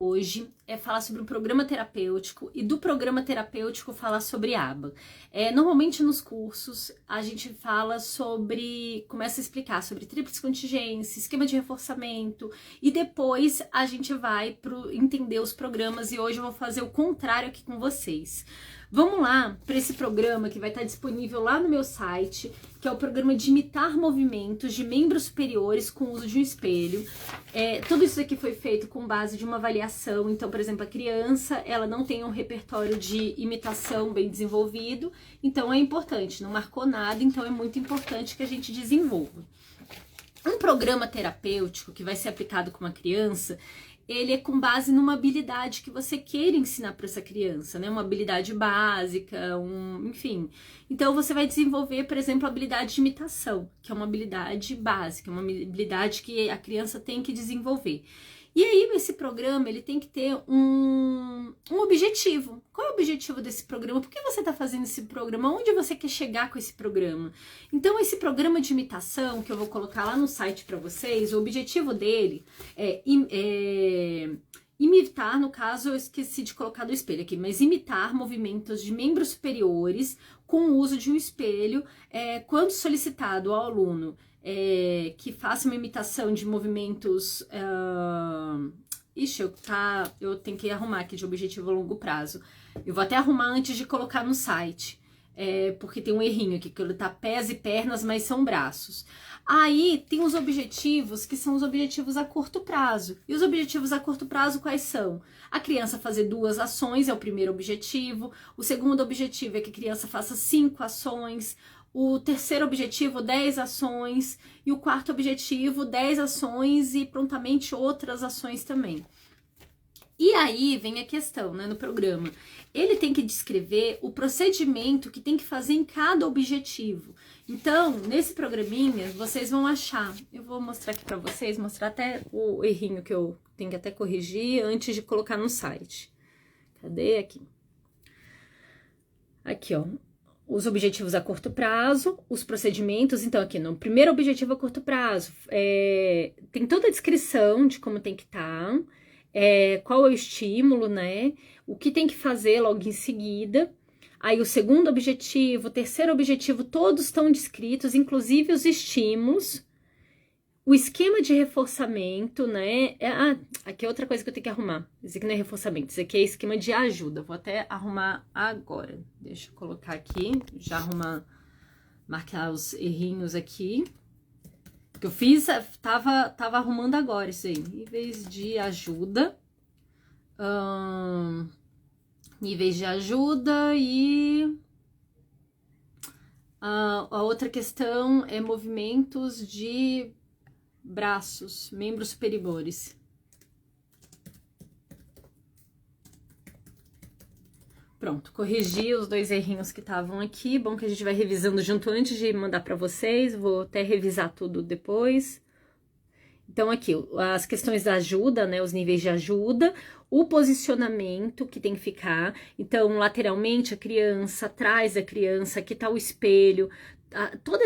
Hoje é falar sobre o programa terapêutico e do programa terapêutico falar sobre aba. Normalmente nos cursos a gente fala sobre, começa a explicar sobre tríplice contingência, esquema de reforçamento e depois a gente vai para entender os programas e hoje eu vou fazer o contrário aqui com vocês. Vamos lá para esse programa que vai estar disponível lá no meu site, que é o programa de imitar movimentos de membros superiores com o uso de um espelho. Tudo isso aqui foi feito com base de uma avaliação. Então, por exemplo, a criança ela não tem um repertório de imitação bem desenvolvido, então é importante, não marcou nada, então é muito importante que a gente desenvolva. Um programa terapêutico que vai ser aplicado com uma criança, ele é com base numa habilidade que você queira ensinar para essa criança, né? Uma habilidade básica, enfim. Então, você vai desenvolver, por exemplo, a habilidade de imitação, que é uma habilidade básica, uma habilidade que a criança tem que desenvolver. E aí, esse programa, ele tem que ter um objetivo. Qual é o objetivo desse programa? Por que você está fazendo esse programa? Onde você quer chegar com esse programa? Então, esse programa de imitação, que eu vou colocar lá no site para vocês, o objetivo dele é imitar, no caso, eu esqueci de colocar do espelho aqui, mas imitar movimentos de membros superiores com o uso de um espelho, quando solicitado ao aluno que faça uma imitação de movimentos. Eu tenho que arrumar aqui de objetivo a longo prazo. Eu vou até arrumar antes de colocar no site, porque tem um errinho aqui, que ele tá pés e pernas, mas são braços. Aí tem os objetivos, que são os objetivos a curto prazo. E os objetivos a curto prazo quais são? A criança fazer 2 ações é o primeiro objetivo. O segundo objetivo é que a criança faça 5 ações. O terceiro objetivo, 10 ações. E o quarto objetivo, 10 ações e prontamente outras ações também. E aí vem a questão, né, no programa. Ele tem que descrever o procedimento que tem que fazer em cada objetivo. Então, nesse programinha, vocês vão achar. Eu vou mostrar aqui pra vocês, mostrar até o errinho que eu tenho que até corrigir antes de colocar no site. Cadê aqui? Aqui, ó. Os objetivos a curto prazo, os procedimentos. Então, aqui no primeiro objetivo a curto prazo, tem toda a descrição de como tem que estar, qual é o estímulo, né? O que tem que fazer logo em seguida. Aí o segundo objetivo, o terceiro objetivo, todos estão descritos, inclusive os estímulos. O esquema de reforçamento, né? Aqui é outra coisa que eu tenho que arrumar. Isso aqui não é reforçamento, isso aqui é esquema de ajuda. Vou até arrumar agora. Deixa eu colocar aqui, já arrumar, marcar os errinhos aqui. Que eu fiz, tava arrumando agora isso aí. Níveis de ajuda. Níveis de ajuda e... a outra questão é movimentos de... braços, membros superiores. Pronto, corrigi os 2 errinhos que estavam aqui. Bom que a gente vai revisando junto antes de mandar para vocês. Vou até revisar tudo depois. Então, aqui, as questões da ajuda, né? Os níveis de ajuda. O posicionamento que tem que ficar. Então, lateralmente a criança, atrás da criança, aqui tá o espelho. Toda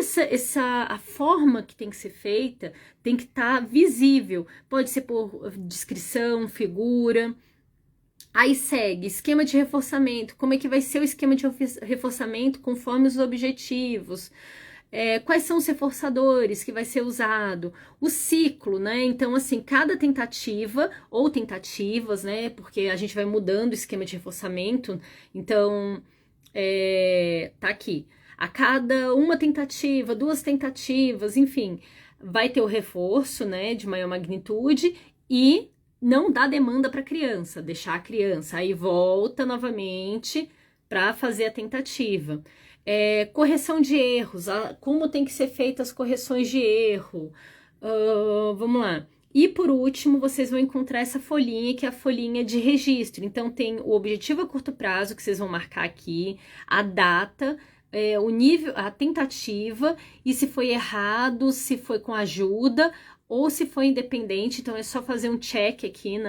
a forma que tem que ser feita tem que estar visível. Pode ser por descrição, figura. Aí segue esquema de reforçamento. Como é que vai ser o esquema de reforçamento conforme os objetivos? Quais são os reforçadores que vai ser usado? O ciclo, né? Então, assim, cada tentativa ou tentativas, né? Porque a gente vai mudando o esquema de reforçamento. Então, tá aqui. A cada uma tentativa, 2 tentativas, enfim, vai ter o reforço, né, de maior magnitude e não dá demanda para a criança, deixar a criança, aí volta novamente para fazer a tentativa. Correção de erros, como tem que ser feitas as correções de erro, vamos lá. E por último, vocês vão encontrar essa folhinha, que é a folhinha de registro. Então tem o objetivo a curto prazo, que vocês vão marcar aqui, a data, o nível, a tentativa, e se foi errado, se foi com ajuda, ou se foi independente, então é só fazer um check aqui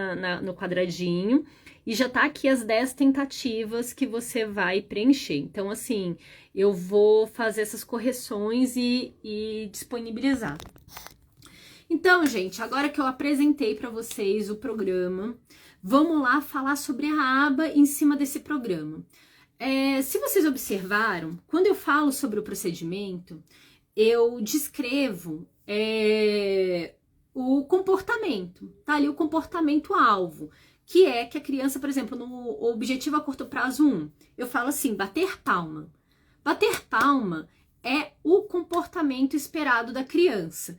no quadradinho, e já tá aqui as 10 tentativas que você vai preencher. Então, assim, eu vou fazer essas correções e disponibilizar. Então, gente, agora que eu apresentei para vocês o programa, vamos lá falar sobre a aba em cima desse programa. Se vocês observaram, quando eu falo sobre o procedimento, eu descrevo o comportamento, tá ali o comportamento-alvo, que é que a criança, por exemplo, no objetivo a curto prazo 1, eu falo assim, bater palma. Bater palma é o comportamento esperado da criança.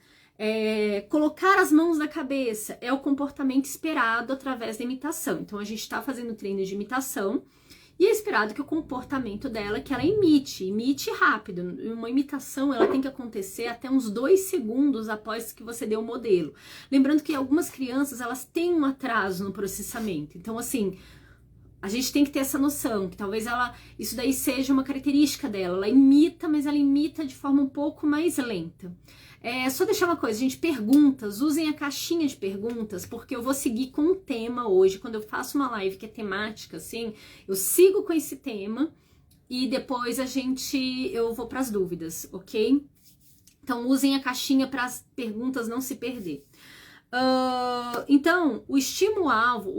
Colocar as mãos na cabeça é o comportamento esperado através da imitação. Então, a gente está fazendo treino de imitação e é esperado que o comportamento dela, que ela imite rápido. Uma imitação, ela tem que acontecer até uns 2 segundos após que você dê o modelo. Lembrando que algumas crianças, elas têm um atraso no processamento. Então, assim, a gente tem que ter essa noção, que talvez isso daí seja uma característica dela. Ela imita, mas ela imita de forma um pouco mais lenta. Só deixar uma coisa, gente, perguntas, usem a caixinha de perguntas, porque eu vou seguir com um tema hoje. Quando eu faço uma live que é temática, assim, eu sigo com esse tema e depois eu vou para as dúvidas, ok? Então, usem a caixinha para as perguntas não se perder. Então, o estímulo-alvo,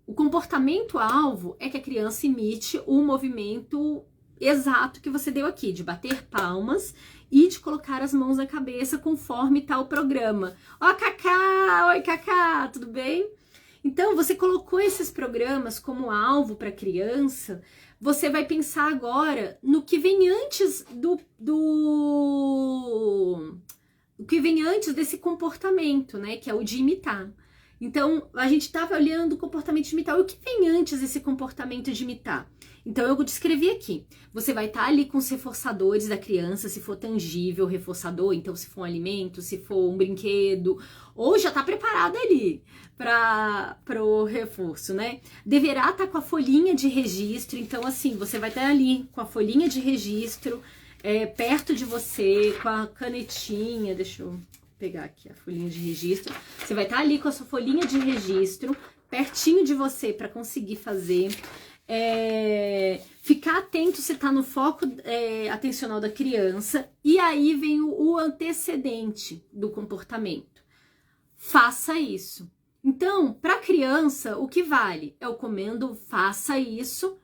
o comportamento-alvo é que a criança imite o movimento exato que você deu aqui, de bater palmas e de colocar as mãos na cabeça conforme tá o programa. Ó, Cacá! Oi, Cacá! Tudo bem? Então, você colocou esses programas como alvo para criança, você vai pensar agora no que vem antes o que vem antes desse comportamento, né, que é o de imitar. Então, a gente estava olhando o comportamento de imitar. O que vem antes desse comportamento de imitar? Então, eu descrevi aqui. Você vai estar ali com os reforçadores da criança, se for tangível, reforçador, então se for um alimento, se for um brinquedo, ou já está preparado ali para o reforço, né? Deverá estar com a folhinha de registro. Então, assim, você vai estar ali com a folhinha de registro, perto de você, com a canetinha, deixa eu pegar aqui a folhinha de registro. Você vai estar ali com a sua folhinha de registro, pertinho de você para conseguir fazer. Ficar atento se está no foco atencional da criança. E aí vem o antecedente do comportamento. Faça isso. Então, para a criança, o que vale é o comando faça isso,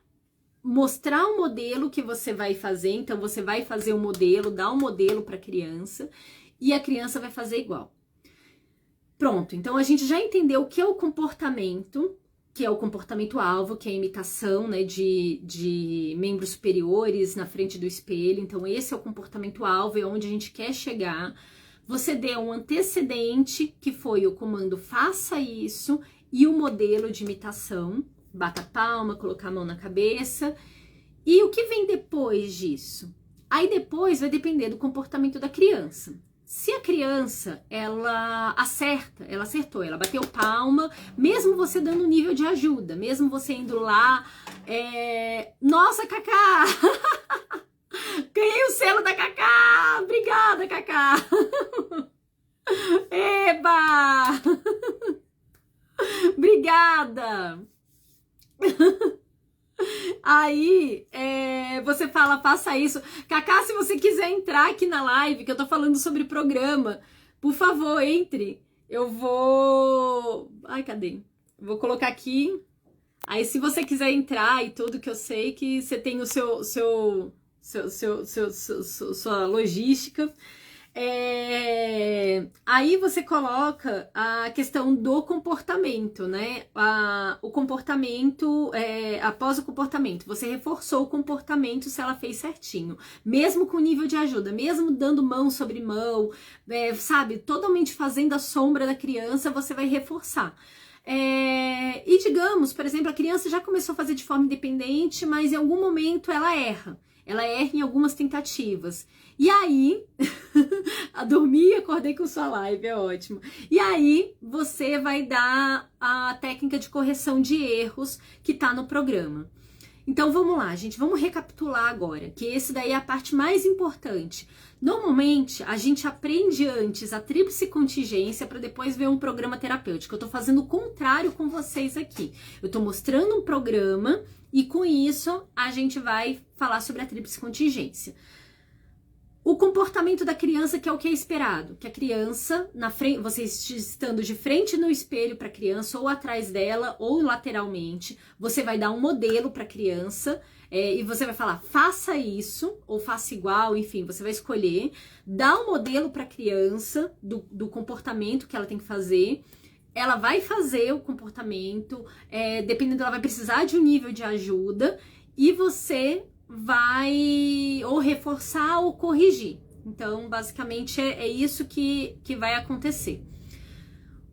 mostrar o modelo que você vai fazer. Então, você vai fazer o modelo, dar um modelo para a criança. E a criança vai fazer igual. Pronto, então a gente já entendeu o que é o comportamento, que é o comportamento-alvo, que é a imitação, né, de membros superiores na frente do espelho. Então esse é o comportamento-alvo, é onde a gente quer chegar. Você deu um antecedente, que foi o comando faça isso, e o modelo de imitação, bata a palma, colocar a mão na cabeça. E o que vem depois disso? Aí depois vai depender do comportamento da criança. Se a criança, ela acertou, ela bateu palma, mesmo você dando nível de ajuda, mesmo você indo lá, nossa, Cacá! Ganhei o selo da Cacá! Obrigada, Cacá! Eba! Obrigada! Aí, você fala, faça isso. Cacá, se você quiser entrar aqui na live, que eu tô falando sobre programa, por favor, entre. Eu vou... Ai, cadê? Vou colocar aqui. Aí, se você quiser entrar e tudo, que eu sei que você tem o sua logística. Aí você coloca a questão do comportamento, né? O comportamento, após o comportamento, você reforçou o comportamento se ela fez certinho, mesmo com nível de ajuda, mesmo dando mão sobre mão, sabe? Totalmente fazendo a sombra da criança, você vai reforçar. E digamos, por exemplo, a criança já começou a fazer de forma independente, mas em algum momento ela erra em algumas tentativas. E aí, dormi e acordei com sua live, é ótimo. E aí, você vai dar a técnica de correção de erros que tá no programa. Então, vamos lá, gente, vamos recapitular agora, que esse daí é a parte mais importante. Normalmente, a gente aprende antes a tríplice contingência para depois ver um programa terapêutico. Eu tô fazendo o contrário com vocês aqui. Eu tô mostrando um programa e com isso a gente vai falar sobre a tríplice contingência. O comportamento da criança, que é o que é esperado, que a criança, na frente, você estando de frente no espelho para a criança, ou atrás dela, ou lateralmente, você vai dar um modelo para a criança, e você vai falar, faça isso, ou faça igual, enfim, você vai escolher, dá um modelo para a criança do comportamento que ela tem que fazer. Ela vai fazer o comportamento, dependendo, ela vai precisar de um nível de ajuda, e você vai ou reforçar ou corrigir. Então, basicamente, é isso que vai acontecer.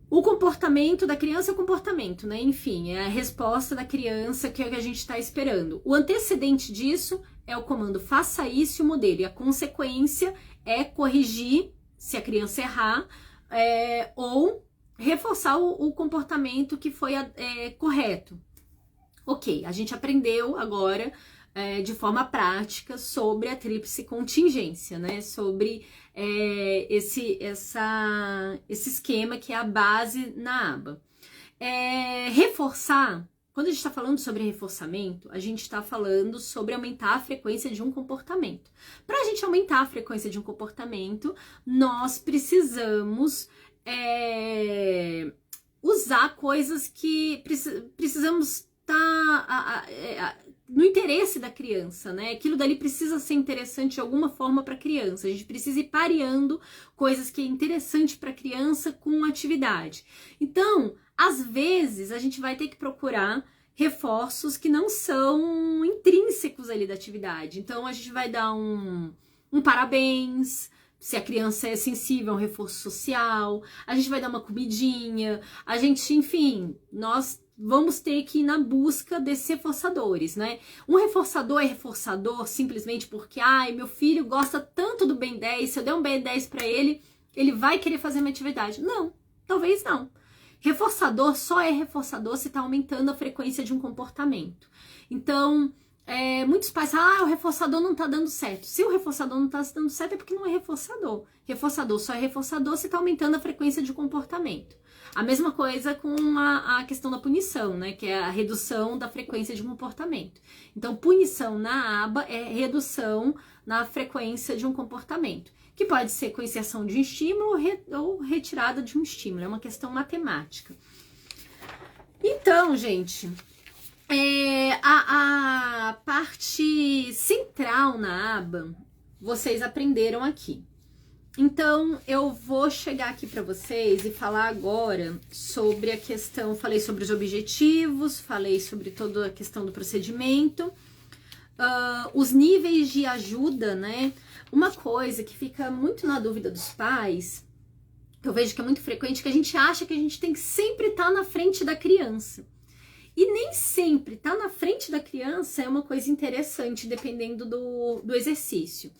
O comportamento da criança é o comportamento, né? Enfim, é a resposta da criança que é o que a gente está esperando. O antecedente disso é o comando faça isso e o modelo. E a consequência é corrigir se a criança errar, ou reforçar o comportamento que foi correto. Ok, a gente aprendeu agora de forma prática sobre a tríplice contingência, né? Sobre esse esquema que é a base na aba. Reforçar, quando a gente está falando sobre reforçamento, a gente está falando sobre aumentar a frequência de um comportamento. Para a gente aumentar a frequência de um comportamento, nós precisamos usar coisas que precisamos estar no interesse da criança, né? Aquilo dali precisa ser interessante de alguma forma para a criança. A gente precisa ir pareando coisas que é interessante para a criança com atividade. Então, às vezes, a gente vai ter que procurar reforços que não são intrínsecos ali da atividade. Então, a gente vai dar um parabéns, se a criança é sensível a um reforço social, a gente vai dar uma comidinha, a gente, enfim, nós vamos ter que ir na busca desses reforçadores, né? Um reforçador é reforçador simplesmente porque, meu filho gosta tanto do Ben 10, se eu der um Ben 10 para ele, ele vai querer fazer uma atividade. Não, talvez não. Reforçador só é reforçador se está aumentando a frequência de um comportamento. Então, muitos pais falam, o reforçador não está dando certo. Se o reforçador não está dando certo, é porque não é reforçador. Reforçador só é reforçador se está aumentando a frequência de comportamento. A mesma coisa com a questão da punição, né? Que é a redução da frequência de comportamento. Então, punição na aba é redução na frequência de um comportamento, que pode ser com inserção de um estímulo ou retirada de um estímulo. É uma questão matemática. Então, gente, a parte central na aba, vocês aprenderam aqui. Então, eu vou chegar aqui para vocês e falar agora sobre a questão, falei sobre os objetivos, falei sobre toda a questão do procedimento, os níveis de ajuda, né? Uma coisa que fica muito na dúvida dos pais, que eu vejo que é muito frequente, que a gente acha que a gente tem que sempre estar na frente da criança. E nem sempre estar na frente da criança é uma coisa interessante, dependendo do exercício.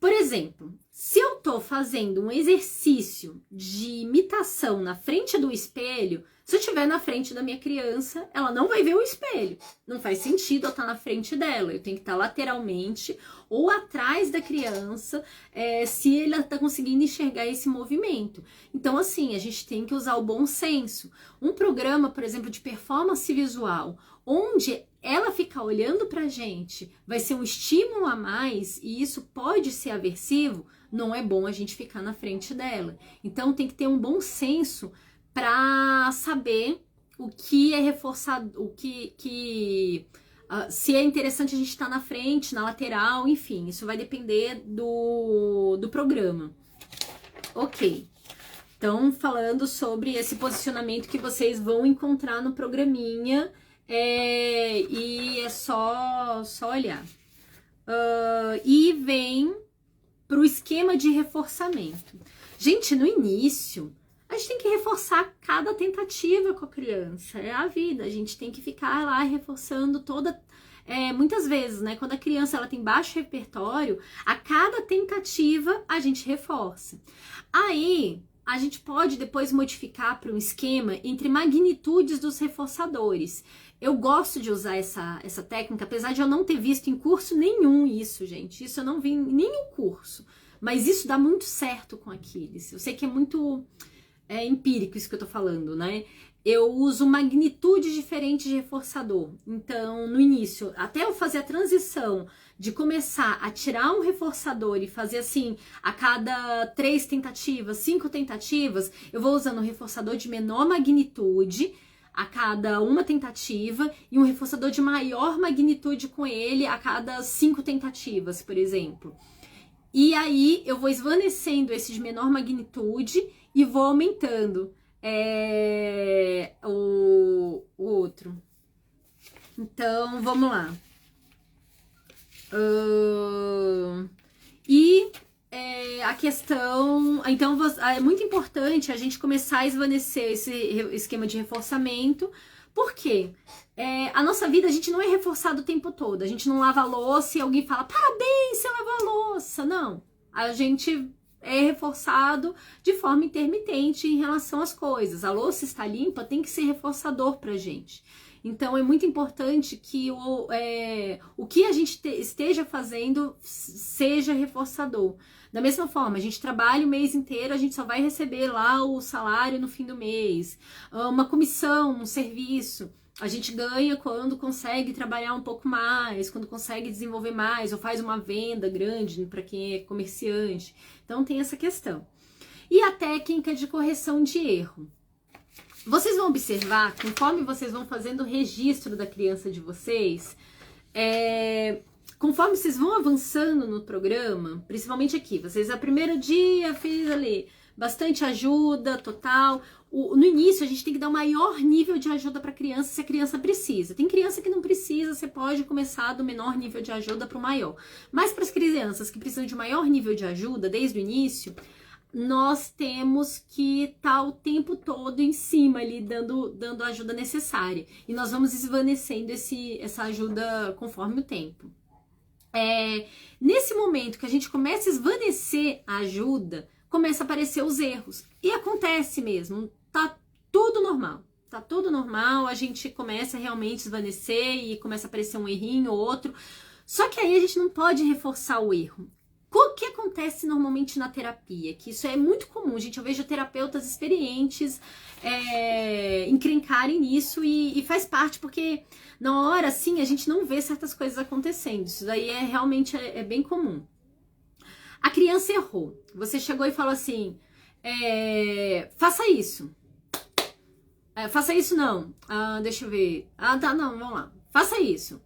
Por exemplo, se eu tô fazendo um exercício de imitação na frente do espelho, se eu estiver na frente da minha criança, ela não vai ver o espelho. Não faz sentido eu estar na frente dela. Eu tenho que estar lateralmente ou atrás da criança, se ela está conseguindo enxergar esse movimento. Então, assim, a gente tem que usar o bom senso. Um programa, por exemplo, de performance visual, onde ela ficar olhando pra gente vai ser um estímulo a mais e isso pode ser aversivo, não é bom a gente ficar na frente dela. Então tem que ter um bom senso para saber o que é reforçado, o se é interessante a gente estar na frente, na lateral, enfim, isso vai depender do programa. Ok. Então, falando sobre esse posicionamento que vocês vão encontrar no programinha, e é só olhar. E vem para o esquema de reforçamento. Gente, no início, a gente tem que reforçar cada tentativa com a criança. É a vida, a gente tem que ficar lá reforçando muitas vezes, né? Quando a criança ela tem baixo repertório, a cada tentativa a gente reforça. Aí, a gente pode depois modificar para um esquema entre magnitudes dos reforçadores. Eu gosto de usar essa técnica, apesar de eu não ter visto em curso nenhum isso, gente. Isso eu não vi em nenhum curso. Mas isso dá muito certo com Aquiles. Eu sei que é muito é empírico isso que eu tô falando, né? Eu uso magnitudes diferentes de reforçador. Então, no início, até eu fazer a transição de começar a tirar um reforçador e fazer assim, a cada 3 tentativas, 5 tentativas, eu vou usando um reforçador de menor magnitude a cada uma tentativa e um reforçador de maior magnitude com ele a cada 5 tentativas, por exemplo. E aí eu vou esvanecendo esse de menor magnitude e vou aumentando o outro. Então, vamos lá. A questão... Então, é muito importante a gente começar a esvanecer esse esquema de reforçamento. Por quê? A nossa vida, a gente não é reforçado o tempo todo. A gente não lava a louça e alguém fala, parabéns, você lavou a louça. Não. A gente é reforçado de forma intermitente em relação às coisas. A louça está limpa, tem que ser reforçador pra gente. Então, é muito importante que o que a gente esteja fazendo seja reforçador. Da mesma forma, a gente trabalha o mês inteiro, a gente só vai receber lá o salário no fim do mês. Uma comissão, um serviço, a gente ganha quando consegue trabalhar um pouco mais, quando consegue desenvolver mais, ou faz uma venda grande para quem é comerciante. Então, tem essa questão. E a técnica de correção de erro. Vocês vão observar, conforme vocês vão fazendo o registro da criança de vocês, conforme vocês vão avançando no programa, principalmente aqui, vocês, a primeiro dia, fez ali bastante ajuda, total. No início, a gente tem que dar o maior nível de ajuda para a criança, se a criança precisa. Tem criança que não precisa, você pode começar do menor nível de ajuda para o maior. Mas para as crianças que precisam de maior nível de ajuda, desde o início, nós temos que estar o tempo todo em cima ali, dando a ajuda necessária. E nós vamos esvanecendo essa ajuda conforme o tempo. Nesse momento que a gente começa a esvanecer a ajuda, começa a aparecer os erros. E acontece mesmo, tá tudo normal. Tá tudo normal, a gente começa a realmente esvanecer e começa a aparecer um errinho ou outro. Só que aí a gente não pode reforçar o erro. O que acontece normalmente na terapia? Que isso é muito comum, gente. Eu vejo terapeutas experientes encrencarem nisso e faz parte, porque na hora, assim, a gente não vê certas coisas acontecendo. Isso daí realmente bem comum. A criança errou. Você chegou e falou assim, faça isso. Faça isso não. Deixa eu ver. Tá, não, vamos lá. Faça isso.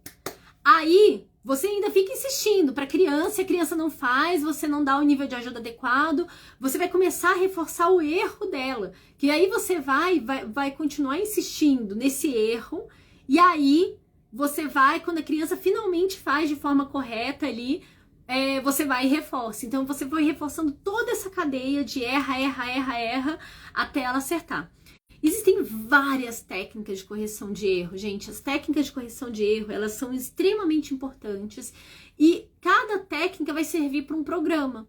Aí, você ainda fica insistindo para a criança não faz, você não dá o nível de ajuda adequado, você vai começar a reforçar o erro dela. Que aí você vai continuar insistindo nesse erro, e aí você vai, quando a criança finalmente faz de forma correta ali, você vai e reforça. Então você vai reforçando toda essa cadeia de erra, até ela acertar. Existem várias técnicas de correção de erro, gente. As técnicas de correção de erro, elas são extremamente importantes e cada técnica vai servir para um programa.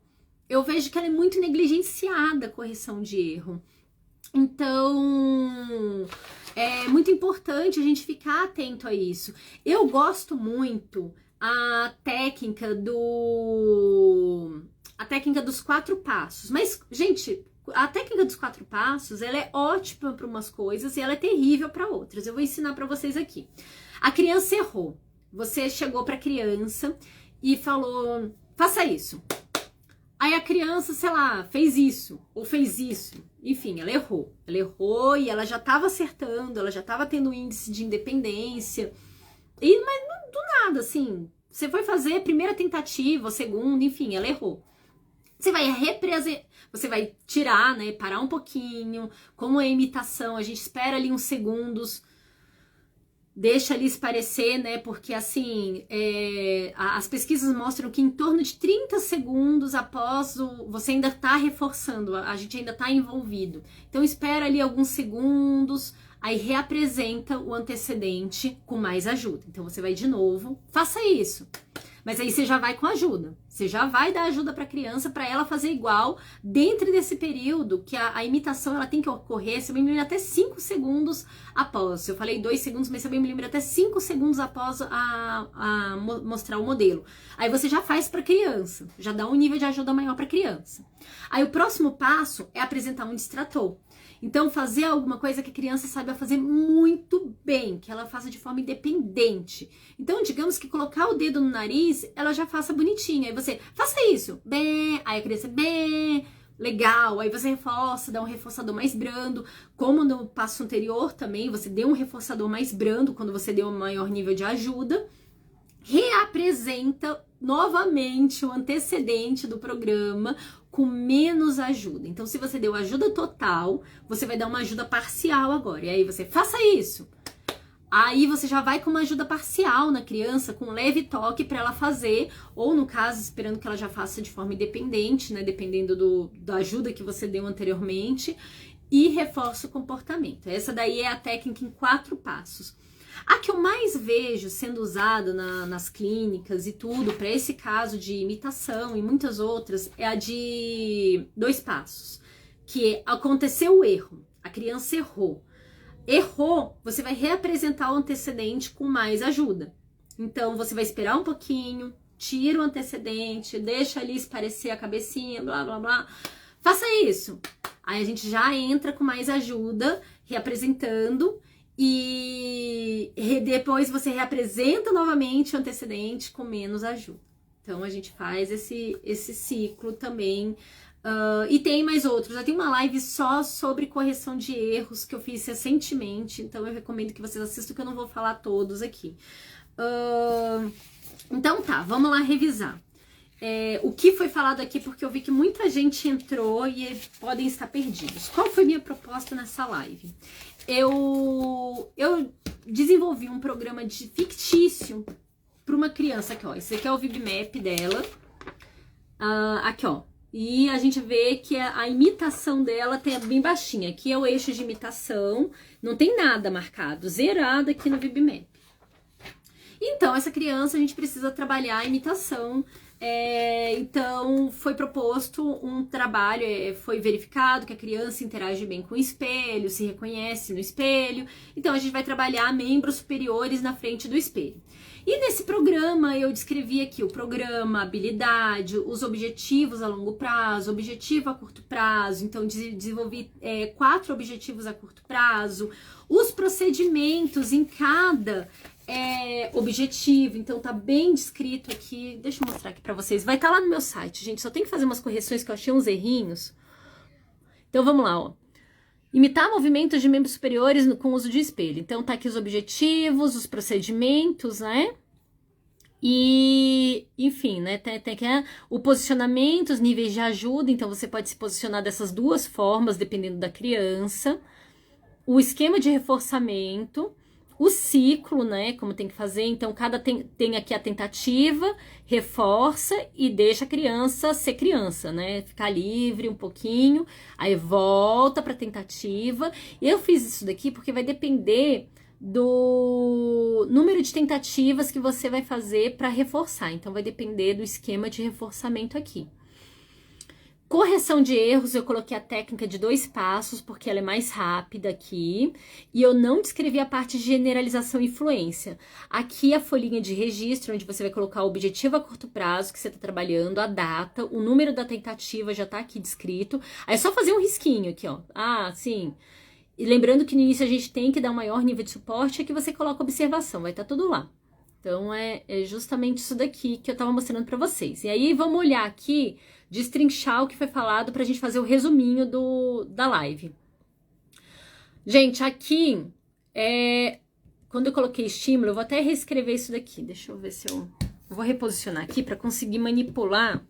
Eu vejo que ela é muito negligenciada, a correção de erro. Então, é muito importante a gente ficar atento a isso. Eu gosto muito a técnica dos 4 passos. Mas, gente, a técnica dos 4 passos, ela é ótima para umas coisas e ela é terrível para outras. Eu vou ensinar para vocês aqui. A criança errou. Você chegou para a criança e falou, faça isso. Aí a criança, sei lá, fez isso ou fez isso. Enfim, ela errou. Ela errou e ela já estava acertando, ela já estava tendo um índice de independência. Mas do nada, assim, você foi fazer a primeira tentativa, a segunda, enfim, ela errou. Você vai tirar, né, parar um pouquinho, como é imitação, a gente espera ali uns segundos, deixa ali esparecer, né, porque assim, as pesquisas mostram que em torno de 30 segundos após você ainda tá reforçando, a gente ainda tá envolvido. Então espera ali alguns segundos, aí reapresenta o antecedente com mais ajuda. Então você vai de novo, faça isso. Mas aí você já vai com ajuda. Você já vai dar ajuda para a criança para ela fazer igual dentro desse período que a imitação ela tem que ocorrer. Se eu me lembro, até 5 segundos após. Eu falei 2 segundos, mas se eu me lembro, até 5 segundos após mostrar o modelo. Aí você já faz para a criança. Já dá um nível de ajuda maior para a criança. Aí o próximo passo é apresentar um distrator. Então, fazer alguma coisa que a criança saiba fazer muito bem, que ela faça de forma independente. Então, digamos que colocar o dedo no nariz, ela já faça bonitinho. Aí você, faça isso, bem, aí a criança, bem, legal. Aí você reforça, dá um reforçador mais brando. Como no passo anterior também, você deu um reforçador mais brando quando você deu um maior nível de ajuda. Reapresenta novamente o antecedente do programa com menos ajuda. Então, se você deu ajuda total, você vai dar uma ajuda parcial agora. E aí você, faça isso. Aí você já vai com uma ajuda parcial na criança, com um leve toque para ela fazer, ou no caso, esperando que ela já faça de forma independente, né? Dependendo da ajuda que você deu anteriormente, e reforça o comportamento. Essa daí é a técnica em 4 passos. A que eu mais vejo sendo usada nas clínicas e tudo, para esse caso de imitação e muitas outras, é a de 2 passos. Que é, aconteceu o erro, a criança errou. Errou, você vai reapresentar o antecedente com mais ajuda. Então, você vai esperar um pouquinho, tira o antecedente, deixa ali esparecer a cabecinha, blá, blá, blá. Faça isso. Aí a gente já entra com mais ajuda, reapresentando, e depois você reapresenta novamente o antecedente com menos ajuda. Então, a gente faz esse ciclo também. E tem mais outros. Eu tenho uma live só sobre correção de erros que eu fiz recentemente. Então, eu recomendo que vocês assistam, que eu não vou falar todos aqui. Então, tá. Vamos lá revisar. O que foi falado aqui, porque eu vi que muita gente entrou e podem estar perdidos. Qual foi minha proposta nessa live? Eu desenvolvi um programa fictício para uma criança aqui, ó. Esse aqui é o VibMap dela. Aqui, ó. E a gente vê que a imitação dela tem bem baixinha. Aqui é o eixo de imitação, não tem nada marcado, zerado aqui no VibMap. Então, essa criança a gente precisa trabalhar a imitação. Então, foi proposto um trabalho, foi verificado que a criança interage bem com o espelho, se reconhece no espelho. Então, a gente vai trabalhar membros superiores na frente do espelho. E nesse programa, eu descrevi aqui o programa, a habilidade, os objetivos a longo prazo, objetivo a curto prazo. Então, desenvolvi 4 objetivos a curto prazo, os procedimentos em cada objetivo. Então, tá bem descrito aqui. Deixa eu mostrar aqui pra vocês. Vai estar lá no meu site, gente. Só tem que fazer umas correções que eu achei uns errinhos. Então, vamos lá, ó. Imitar movimentos de membros superiores com uso de espelho. Então, tá aqui os objetivos, os procedimentos, né? E, enfim, né? Tem aqui o posicionamento, os níveis de ajuda. Então, você pode se posicionar dessas 2 formas, dependendo da criança. O esquema de reforçamento. O ciclo, né? Como tem que fazer. Então, tem aqui a tentativa, reforça e deixa a criança ser criança, né? Ficar livre um pouquinho, aí volta para tentativa. Eu fiz isso daqui porque vai depender do número de tentativas que você vai fazer para reforçar. Então, vai depender do esquema de reforçamento aqui. Correção de erros, eu coloquei a técnica de 2 passos, porque ela é mais rápida aqui. E eu não descrevi a parte de generalização e influência. Aqui a folhinha de registro, onde você vai colocar o objetivo a curto prazo que você está trabalhando, a data, o número da tentativa já está aqui descrito. Aí é só fazer um risquinho aqui, ó. Sim. E lembrando que no início a gente tem que dar um maior nível de suporte, é que você coloca observação, vai estar tudo lá. Então, é justamente isso daqui que eu estava mostrando para vocês. E aí, vamos olhar aqui, destrinchar o que foi falado para a gente fazer o resuminho da live. Gente, aqui, quando eu coloquei estímulo, eu vou até reescrever isso daqui. Deixa eu ver se eu vou reposicionar aqui para conseguir manipular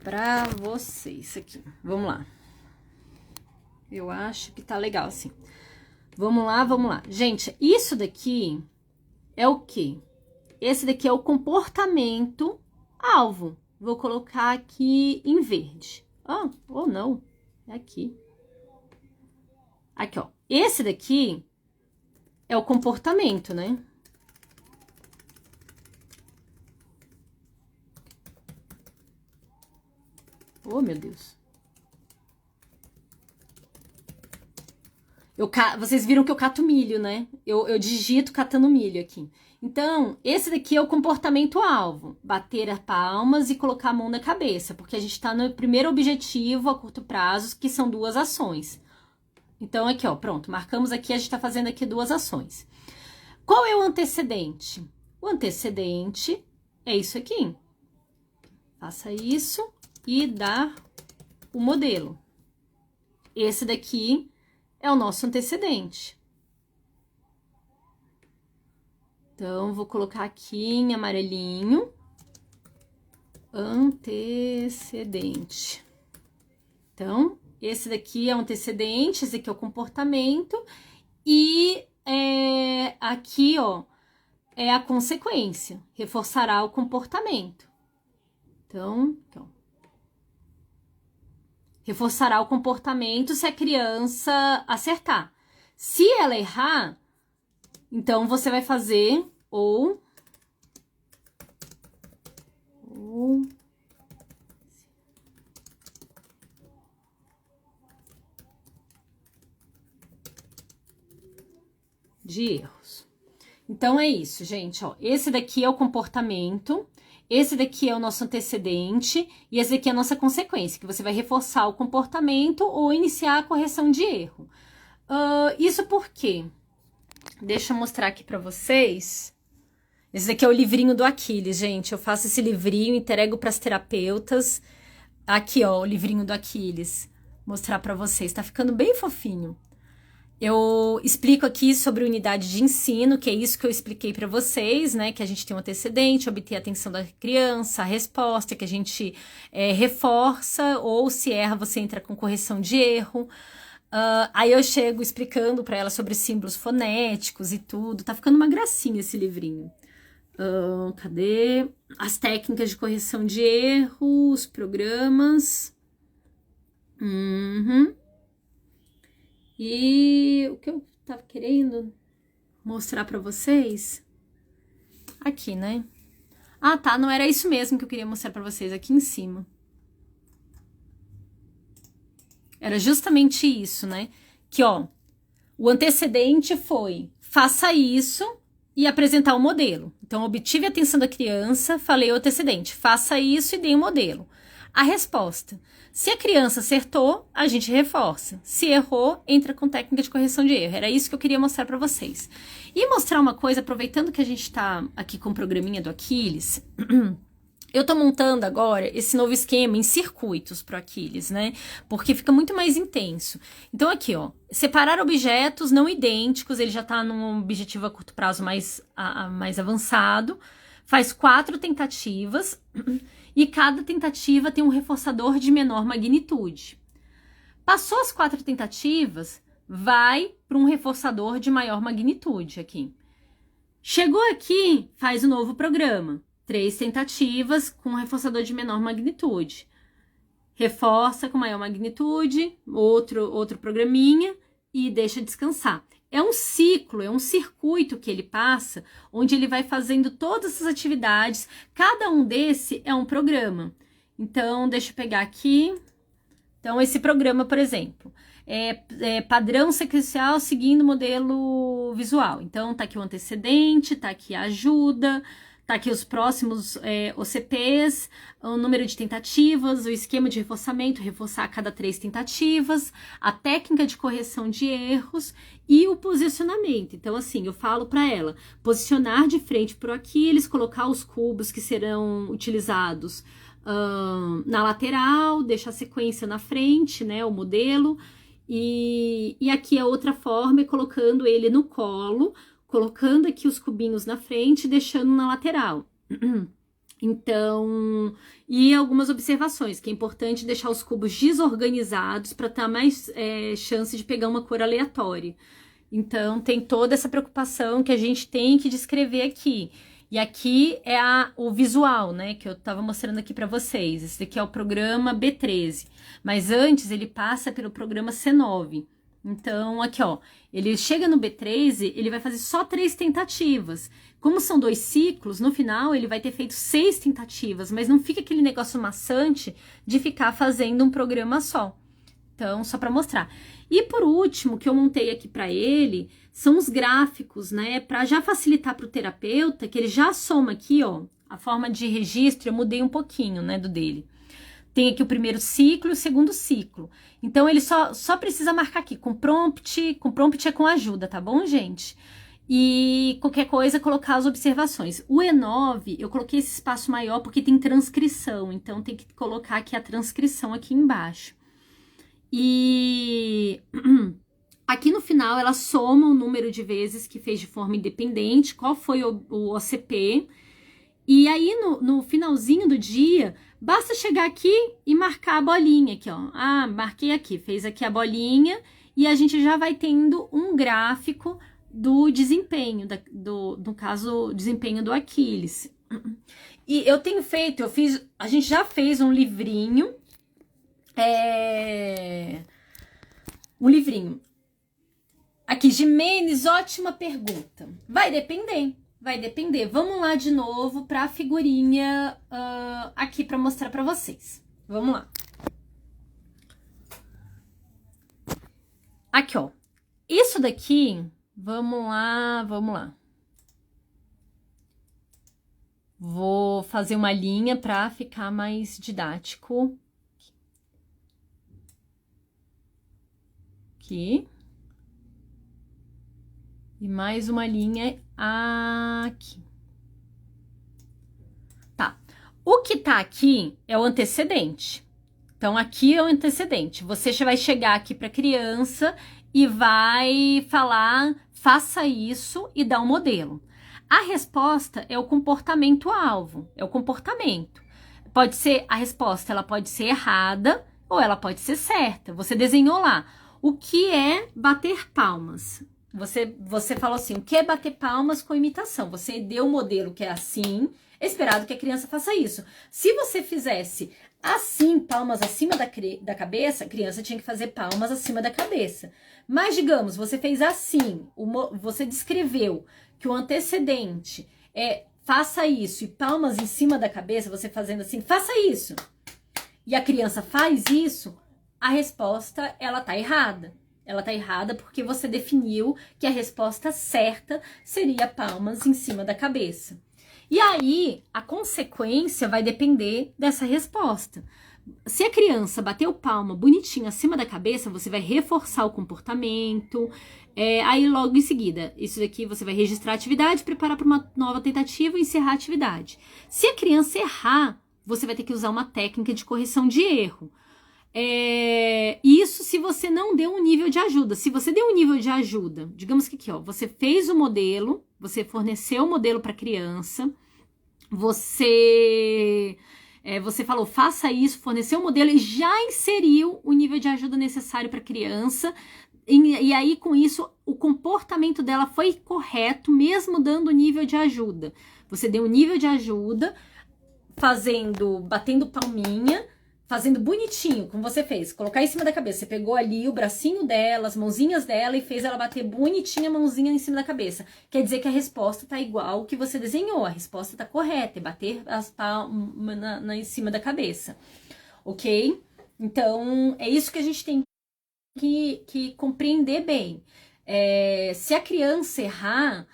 para vocês aqui. Vamos lá. Eu acho que tá legal assim. Vamos lá. Gente, isso daqui é o quê? Esse daqui é o comportamento alvo. Vou colocar aqui em verde. Ou não. É aqui. Aqui, ó. Esse daqui é o comportamento, né? Oh, meu Deus. Vocês viram que eu cato milho, né? Eu digito catando milho aqui. Então, esse daqui é o comportamento-alvo. Bater as palmas e colocar a mão na cabeça. Porque a gente está no primeiro objetivo a curto prazo, que são 2 ações. Então, aqui, ó, pronto. Marcamos aqui, a gente está fazendo aqui 2 ações. Qual é o antecedente? O antecedente é isso aqui. Faça isso e dá o modelo. Esse daqui é o nosso antecedente. Então, vou colocar aqui em amarelinho. Antecedente. Então, esse daqui é o antecedente, esse aqui é o comportamento. E aqui, ó, é a consequência. Reforçará o comportamento. Então, reforçará o comportamento se a criança acertar. Se ela errar, então você vai fazer ou de erros. Então é isso, gente, ó. Esse daqui é o comportamento. Esse daqui é o nosso antecedente e esse daqui é a nossa consequência, que você vai reforçar o comportamento ou iniciar a correção de erro. Isso por quê? Deixa eu mostrar aqui pra vocês. Esse daqui é o livrinho do Aquiles, gente. Eu faço esse livrinho, entrego pras terapeutas. Aqui, ó, o livrinho do Aquiles. Mostrar pra vocês. Tá ficando bem fofinho. Eu explico aqui sobre unidade de ensino, que é isso que eu expliquei para vocês, né? Que a gente tem um antecedente, obter a atenção da criança, a resposta, que a gente reforça, ou se erra, você entra com correção de erro. Aí eu chego explicando para ela sobre símbolos fonéticos e tudo. Tá ficando uma gracinha esse livrinho. Cadê? As técnicas de correção de erro, os programas. E o que eu tava querendo mostrar pra vocês, aqui, né? Ah, tá, não era isso mesmo que eu queria mostrar pra vocês, aqui em cima. Era justamente isso, né? Que, ó, o antecedente foi, faça isso e apresentar o modelo. Então, obtive a atenção da criança, falei o antecedente, faça isso e dei o modelo. A resposta. Se a criança acertou, a gente reforça. Se errou, entra com técnica de correção de erro. Era isso que eu queria mostrar para vocês. E mostrar uma coisa, aproveitando que a gente tá aqui com o programinha do Aquiles, eu tô montando agora esse novo esquema em circuitos pro Aquiles, né? Porque fica muito mais intenso. Então aqui, ó, separar objetos não idênticos, ele já tá num objetivo a curto prazo mais avançado, faz 4 tentativas, e cada tentativa tem um reforçador de menor magnitude. Passou as 4 tentativas, vai para um reforçador de maior magnitude aqui. Chegou aqui, faz um novo programa. 3 tentativas com um reforçador de menor magnitude. Reforça com maior magnitude, outro programinha e deixa descansar. É um ciclo, é um circuito que ele passa, onde ele vai fazendo todas essas atividades. Cada um desse é um programa. Então, deixa eu pegar aqui. Então, esse programa, por exemplo, é padrão sequencial seguindo o modelo visual. Então, tá aqui o antecedente, tá aqui a ajuda, tá aqui os próximos OCPs, o número de tentativas, o esquema de reforçamento, reforçar a cada 3 tentativas, a técnica de correção de erros e o posicionamento. Então, assim, eu falo para ela, posicionar de frente para Aquiles, colocar os cubos que serão utilizados na lateral, deixar a sequência na frente, né, o modelo, e aqui a outra forma é colocando ele no colo, colocando aqui os cubinhos na frente e deixando na lateral. Então, e algumas observações, que é importante deixar os cubos desorganizados para ter mais chance de pegar uma cor aleatória. Então, tem toda essa preocupação que a gente tem que descrever aqui. E aqui é o visual, né, que eu estava mostrando aqui para vocês. Esse daqui é o programa B13, mas antes ele passa pelo programa C9. Então, aqui, ó, ele chega no B13, ele vai fazer só 3 tentativas. Como são 2 ciclos, no final ele vai ter feito 6 tentativas, mas não fica aquele negócio maçante de ficar fazendo um programa só. Então, só para mostrar. E por último, que eu montei aqui para ele, são os gráficos, né? Para já facilitar para o terapeuta, que ele já soma aqui, ó, a forma de registro, eu mudei um pouquinho, né, do dele. Tem aqui o primeiro ciclo e o segundo ciclo. Então, ele só precisa marcar aqui com prompt é com ajuda, tá bom, gente? E qualquer coisa, colocar as observações. O E9, eu coloquei esse espaço maior porque tem transcrição, então tem que colocar aqui a transcrição aqui embaixo. E aqui no final, ela soma o número de vezes que fez de forma independente, qual foi o OCP. E aí, no finalzinho do dia, basta chegar aqui e marcar a bolinha aqui, ó. Ah, marquei aqui, fez aqui a bolinha e a gente já vai tendo um gráfico do desempenho, no caso, desempenho do Aquiles. E eu tenho feito, a gente já fez um livrinho, Aqui, Jimenez, ótima pergunta. Vai depender. Vamos lá de novo para a figurinha aqui para mostrar para vocês. Vamos lá. Aqui, ó. Isso daqui, vamos lá. Vou fazer uma linha para ficar mais didático. Aqui. E mais uma linha aqui. Tá. O que tá aqui é o antecedente. Então, aqui é o antecedente. Você vai chegar aqui para a criança e vai falar, faça isso e dar um modelo. A resposta é o comportamento-alvo, é o comportamento. Pode ser, a resposta ela pode ser errada ou ela pode ser certa. Você desenhou lá. O que é bater palmas? Você falou assim, o que é bater palmas com imitação? Você deu um modelo que é assim, é esperado que a criança faça isso. Se você fizesse assim, palmas acima da cabeça, a criança tinha que fazer palmas acima da cabeça. Mas, digamos, você fez assim, você descreveu que o antecedente é faça isso e palmas em cima da cabeça, você fazendo assim, faça isso. E a criança faz isso, a resposta, ela tá errada. Ela tá errada porque você definiu que a resposta certa seria palmas em cima da cabeça. E aí, a consequência vai depender dessa resposta. Se a criança bateu palma bonitinho acima da cabeça, você vai reforçar o comportamento. Aí, logo em seguida, isso daqui você vai registrar a atividade, preparar para uma nova tentativa e encerrar a atividade. Se a criança errar, você vai ter que usar uma técnica de correção de erro. Isso se você não deu um nível de ajuda. Se você deu um nível de ajuda, digamos que aqui, ó, você fez o modelo, você forneceu o modelo para a criança, você falou, faça isso, forneceu o modelo e já inseriu o nível de ajuda necessário para a criança, e aí com isso o comportamento dela foi correto, mesmo dando o nível de ajuda. Você deu um nível de ajuda, batendo palminha, fazendo bonitinho, como você fez, colocar em cima da cabeça. Você pegou ali o bracinho dela, as mãozinhas dela e fez ela bater bonitinha a mãozinha em cima da cabeça. Quer dizer que a resposta tá igual ao que você desenhou, a resposta tá correta, é bater as palmas em cima da cabeça, ok? Então, é isso que a gente tem que compreender bem. Se a criança errar,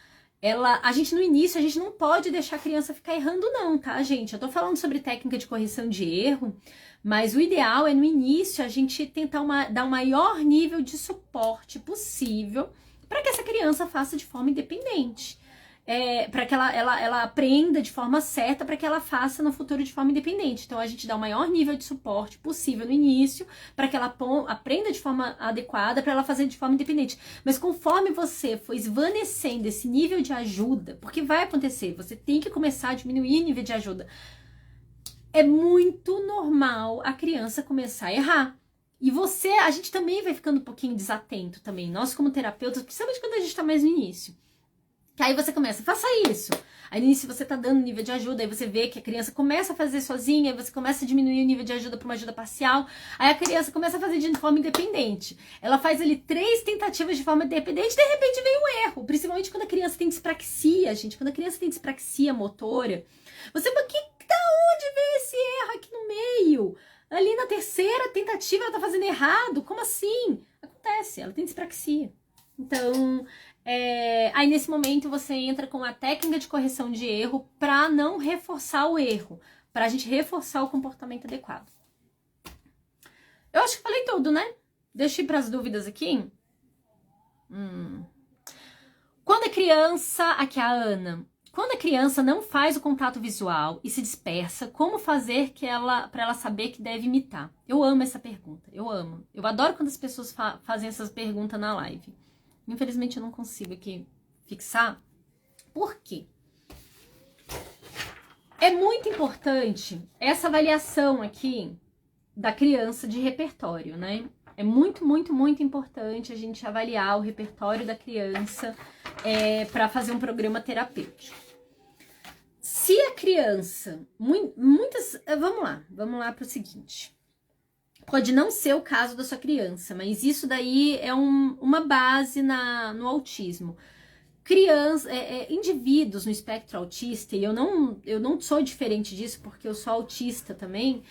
no início, a gente não pode deixar a criança ficar errando não, tá, gente? Eu tô falando sobre técnica de correção de erro, mas o ideal é, no início, a gente tentar dar o maior nível de suporte possível para que essa criança faça de forma independente. Para que ela aprenda de forma certa, para que ela faça no futuro de forma independente. Então, a gente dá o maior nível de suporte possível no início, para que ela aprenda de forma adequada, para ela fazer de forma independente. Mas conforme você for esvanecendo esse nível de ajuda, porque vai acontecer, você tem que começar a diminuir o nível de ajuda. É muito normal a criança começar a errar. E a gente também vai ficando um pouquinho desatento também. Nós, como terapeutas, principalmente quando a gente está mais no início. Que aí você começa, faça isso. Aí no início você tá dando nível de ajuda, aí você vê que a criança começa a fazer sozinha, aí você começa a diminuir o nível de ajuda para uma ajuda parcial, aí a criança começa a fazer de forma independente. Ela faz ali 3 tentativas de forma independente, de repente vem um erro. Principalmente quando a criança tem dispraxia, gente. Quando a criança tem dispraxia motora, você fala, da onde veio esse erro aqui no meio? ali na terceira tentativa ela tá fazendo errado, como assim? Acontece, ela tem dispraxia. Então, aí nesse momento você entra com a técnica de correção de erro para não reforçar o erro, para a gente reforçar o comportamento adequado. Eu acho que falei tudo, né? Deixa eu ir para as dúvidas aqui. Quando a criança, aqui a Ana, quando a criança não faz o contato visual e se dispersa, como fazer para ela saber que deve imitar? Eu amo essa pergunta, eu amo. Eu adoro quando as pessoas fazem essas perguntas na live. Infelizmente eu não consigo aqui fixar. Por quê? É muito importante essa avaliação aqui da criança de repertório, né? É muito, muito, muito importante a gente avaliar o repertório da criança para fazer um programa terapêutico. Se a criança, muitas, vamos lá para o seguinte. Pode não ser o caso da sua criança, mas isso daí é uma base no autismo. Indivíduos no espectro autista, e eu não sou diferente disso porque eu sou autista também,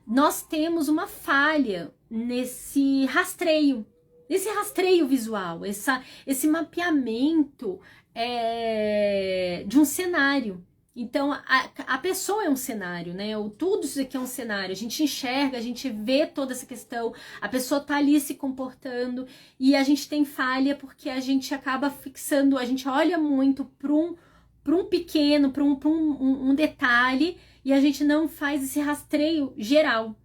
nós temos uma falha nesse rastreio visual, esse mapeamento de um cenário. Então, a pessoa é um cenário, né? Tudo isso aqui é um cenário. A gente enxerga, a gente vê toda essa questão, a pessoa tá ali se comportando e a gente tem falha porque a gente acaba fixando, a gente olha muito para um pequeno, para um detalhe e a gente não faz esse rastreio geral.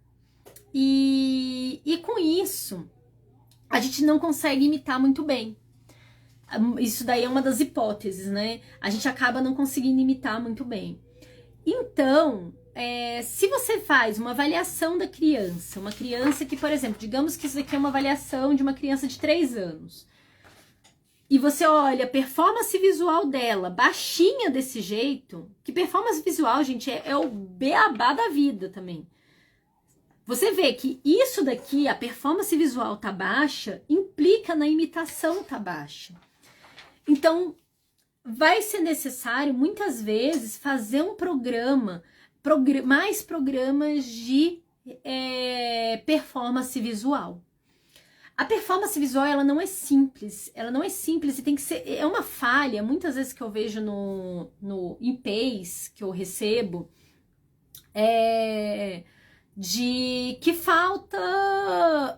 E com isso, a gente não consegue imitar muito bem. Isso daí é uma das hipóteses, né? A gente acaba não conseguindo imitar muito bem. Então, se você faz uma avaliação da criança, uma criança que, por exemplo, digamos que isso aqui é uma avaliação de uma criança de 3 anos, e você olha a performance visual dela, baixinha desse jeito, que performance visual, gente, é o beabá da vida também. Você vê que isso daqui, a performance visual tá baixa, implica na imitação tá baixa. Então, vai ser necessário, muitas vezes, fazer um mais programas de performance visual. A performance visual, ela não é simples e tem que ser, é uma falha, muitas vezes que eu vejo no IPEIs que eu recebo, de que falta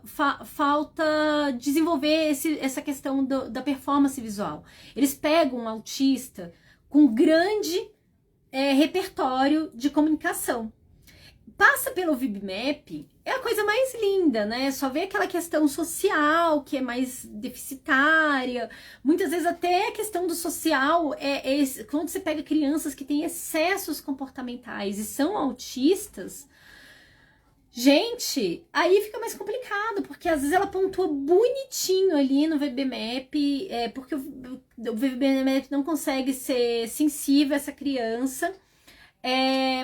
desenvolver essa questão da performance visual. Eles pegam um autista com grande repertório de comunicação. Passa pelo VibMap, é a coisa mais linda, né? Só vê aquela questão social, que é mais deficitária. Muitas vezes até a questão do social, quando você pega crianças que têm excessos comportamentais e são autistas, gente, aí fica mais complicado, porque às vezes ela pontua bonitinho ali no VBMap, porque o VBMap não consegue ser sensível a essa criança,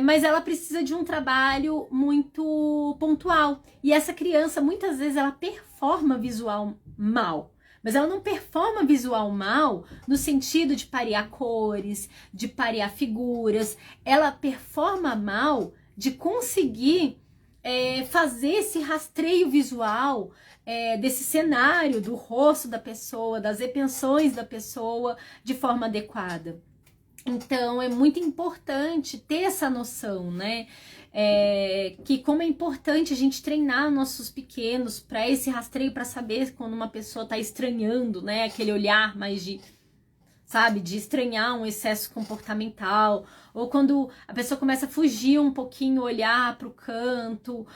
mas ela precisa de um trabalho muito pontual. E essa criança, muitas vezes, ela performa visual mal. Mas ela não performa visual mal no sentido de parear cores, de parear figuras. Ela performa mal de conseguir fazer esse rastreio visual desse cenário, do rosto da pessoa, das expressões da pessoa de forma adequada. Então, é muito importante ter essa noção, né? Que como é importante a gente treinar nossos pequenos para esse rastreio, para saber quando uma pessoa está estranhando, né? Aquele olhar mais de estranhar um excesso comportamental, ou quando a pessoa começa a fugir um pouquinho, olhar para o canto,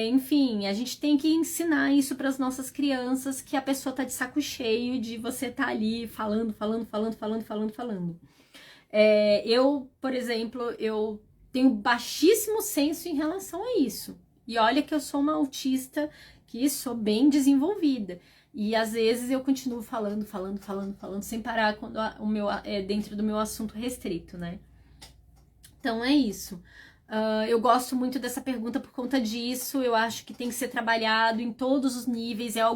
enfim, a gente tem que ensinar isso para as nossas crianças, que a pessoa tá de saco cheio de você tá ali falando. Eu, por exemplo, eu tenho baixíssimo senso em relação a isso, e olha que eu sou uma autista que sou bem desenvolvida. E às vezes eu continuo falando, sem parar quando o meu dentro do meu assunto restrito, né? Então é isso. Eu gosto muito dessa pergunta por conta disso. Eu acho que tem que ser trabalhado em todos os níveis. É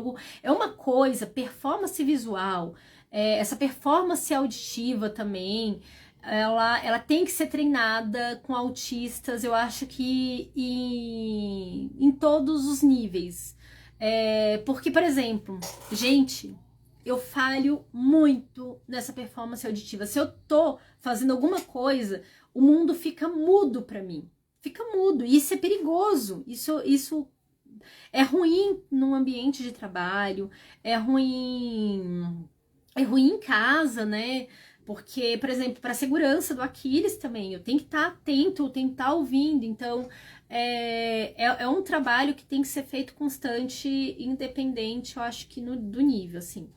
uma coisa, performance visual, essa performance auditiva também. ela tem que ser treinada com autistas, eu acho que em todos os níveis. Porque, por exemplo, gente, eu falho muito nessa performance auditiva. Se eu tô fazendo alguma coisa, o mundo fica mudo pra mim. Fica mudo. E isso é perigoso. Isso é ruim num ambiente de trabalho, é ruim em casa, né? Porque, por exemplo, para a segurança do Aquiles também, eu tenho que estar atento, eu tenho que estar ouvindo. Então, é um trabalho que tem que ser feito constante, independente, eu acho que do nível, assim.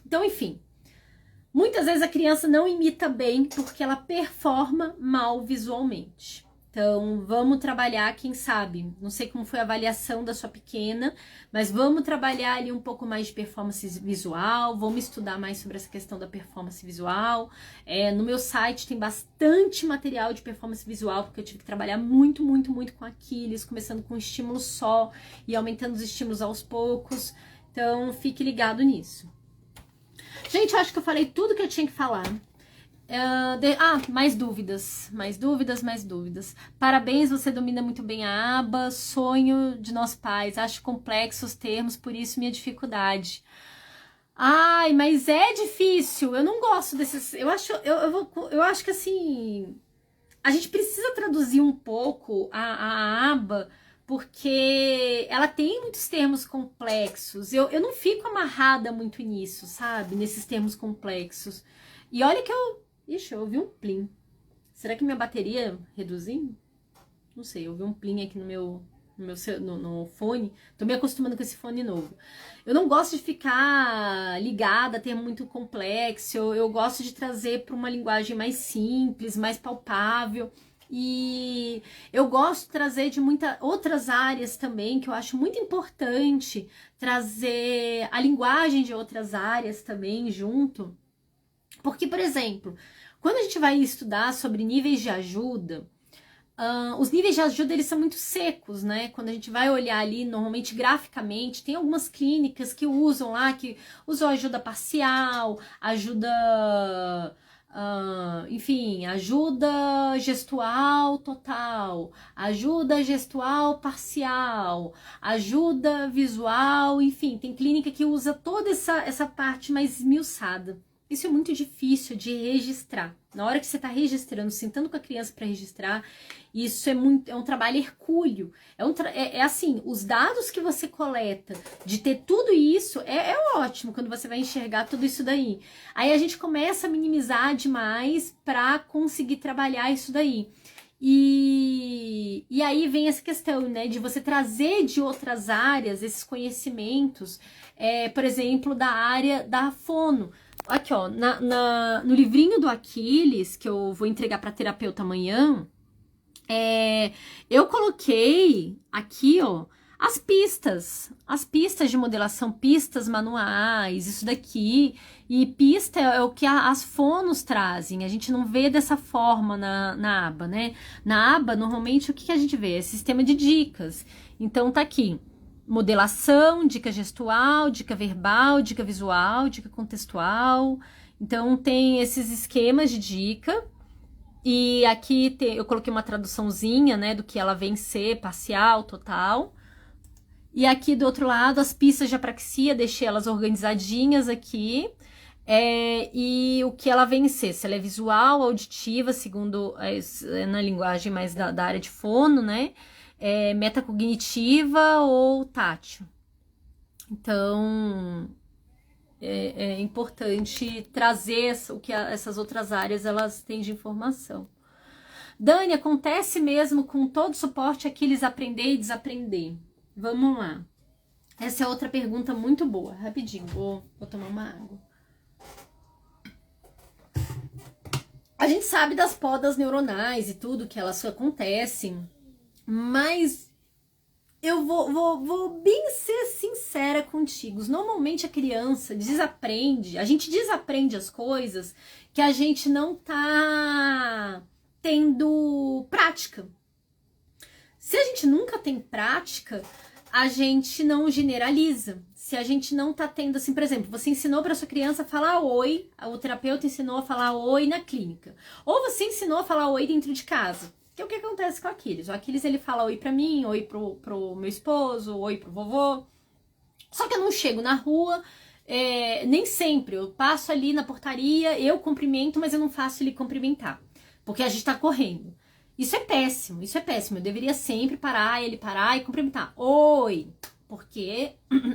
Então, enfim, muitas vezes a criança não imita bem porque ela performa mal visualmente. Então, vamos trabalhar, quem sabe, não sei como foi a avaliação da sua pequena, mas vamos trabalhar ali um pouco mais de performance visual, vamos estudar mais sobre essa questão da performance visual. No meu site tem bastante material de performance visual, porque eu tive que trabalhar muito, muito, muito com Aquiles, começando com um estímulo só e aumentando os estímulos aos poucos. Então, fique ligado nisso. Gente, eu acho que eu falei tudo que eu tinha que falar. Mais dúvidas. Parabéns, você domina muito bem a aba. Sonho de nós pais. Acho complexos os termos, por isso minha dificuldade. Ai, mas é difícil. Eu não gosto desses. Eu acho que assim. A gente precisa traduzir um pouco a aba, porque ela tem muitos termos complexos. Eu não fico amarrada muito nisso, sabe? Nesses termos complexos. E olha que Ixi, eu ouvi um plim. Será que minha bateria reduziu? Não sei, eu ouvi um plim aqui no fone. Tô me acostumando com esse fone novo. Eu não gosto de ficar ligada a termo muito complexo. Eu gosto de trazer para uma linguagem mais simples, mais palpável. E eu gosto de trazer de muitas outras áreas também, que eu acho muito importante trazer a linguagem de outras áreas também junto. Porque, por exemplo, quando a gente vai estudar sobre níveis de ajuda, os níveis de ajuda eles são muito secos, né? Quando a gente vai olhar ali, normalmente graficamente, tem algumas clínicas que usam lá, que usam ajuda parcial, enfim, ajuda gestual total, ajuda gestual parcial, ajuda visual, enfim, tem clínica que usa toda essa parte mais esmiuçada. Isso é muito difícil de registrar. Na hora que você está registrando, sentando com a criança para registrar, isso é um trabalho hercúleo. Assim, os dados que você coleta de ter tudo isso é ótimo quando você vai enxergar tudo isso daí. Aí a gente começa a minimizar demais para conseguir trabalhar isso daí. E aí vem essa questão, né, de você trazer de outras áreas esses conhecimentos, por exemplo, da área da fono. Aqui, ó, no livrinho do Aquiles, que eu vou entregar para terapeuta amanhã, eu coloquei aqui, ó, as pistas de modelação, pistas manuais, isso daqui. E pista é o que as fonos trazem, a gente não vê dessa forma na aba, né? Na aba, normalmente, o que a gente vê? É sistema de dicas. Então, tá aqui. Modelação, dica gestual, dica verbal, dica visual, dica contextual. Então, tem esses esquemas de dica. E aqui eu coloquei uma traduçãozinha, né, do que ela vem ser, parcial, total. E aqui do outro lado, as pistas de apraxia, deixei elas organizadinhas aqui. E o que ela vem ser, se ela é visual, auditiva, segundo na linguagem mais da área de fono, né? Metacognitiva ou tátil. Então, é importante trazer o que essas outras áreas elas têm de informação. Dani, acontece mesmo com todo suporte Aquiles aprender e desaprender? Vamos lá. Essa é outra pergunta muito boa. Rapidinho, vou tomar uma água. A gente sabe das podas neuronais e tudo que elas acontecem, mas eu vou bem ser sincera contigo. Normalmente a criança a gente desaprende as coisas que a gente não tá tendo prática. Se a gente nunca tem prática, a gente não generaliza. se a gente não tá tendo, assim, por exemplo, você ensinou para sua criança a falar oi, o terapeuta ensinou a falar oi na clínica, ou você ensinou a falar oi dentro de casa, que é o que acontece com o Aquiles. O Aquiles, ele fala oi pra mim, oi pro meu esposo, oi pro vovô, só que eu não chego na rua, nem sempre, eu passo ali na portaria, eu cumprimento, mas eu não faço ele cumprimentar, porque a gente tá correndo. Isso é péssimo, eu deveria sempre parar, ele parar e cumprimentar. Oi! Porque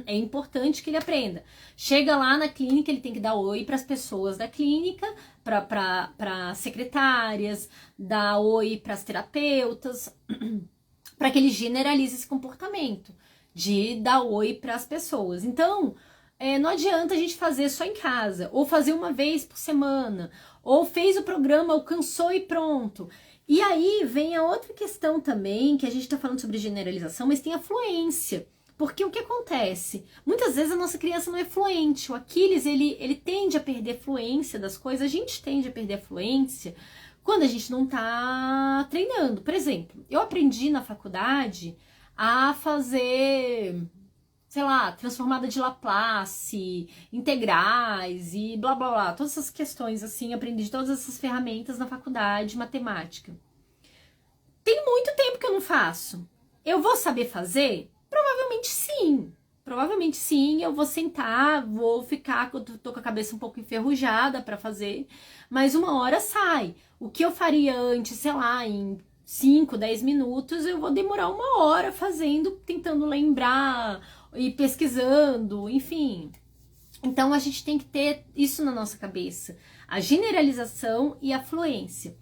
é importante que ele aprenda. Chega lá na clínica, ele tem que dar oi para as pessoas da clínica, para secretárias, dar oi para as terapeutas, para que ele generalize esse comportamento de dar oi para as pessoas. Então, não adianta a gente fazer só em casa, ou fazer uma vez por semana, ou fez o programa, alcançou e pronto. E aí vem a outra questão também, que a gente está falando sobre generalização, mas tem a fluência. Porque o que acontece? Muitas vezes a nossa criança não é fluente. O Aquiles, ele tende a perder fluência das coisas. A gente tende a perder a fluência quando a gente não tá treinando. Por exemplo, eu aprendi na faculdade a fazer, sei lá, transformada de Laplace, integrais e blá blá blá. Todas essas questões assim, aprendi todas essas ferramentas na faculdade, matemática. Tem muito tempo que eu não faço. Eu vou saber fazer? Provavelmente sim. Provavelmente sim, eu vou sentar, vou ficar, tô com a cabeça um pouco enferrujada para fazer, mas uma hora sai. O que eu faria antes, sei lá, em 5, 10 minutos, eu vou demorar uma hora fazendo, tentando lembrar e pesquisando, enfim. Então a gente tem que ter isso na nossa cabeça, a generalização e a fluência.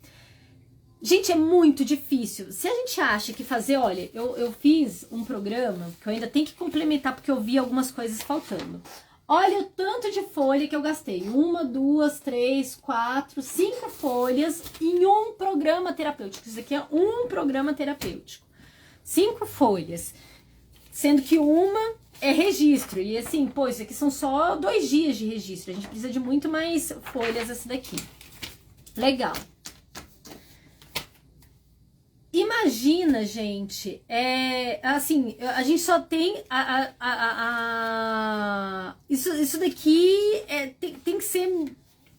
Gente, é muito difícil. Se a gente acha que fazer, olha, eu fiz um programa que eu ainda tenho que complementar porque eu vi algumas coisas faltando. Olha o tanto de folha que eu gastei. 1, 2, 3, 4, 5 folhas em um programa terapêutico. Isso aqui é um programa terapêutico. 5 folhas. Sendo que uma é registro. E assim, pô, isso aqui são só 2 dias de registro. A gente precisa de muito mais folhas essa daqui. Legal. Imagina, gente, assim, a gente só tem isso daqui tem que ser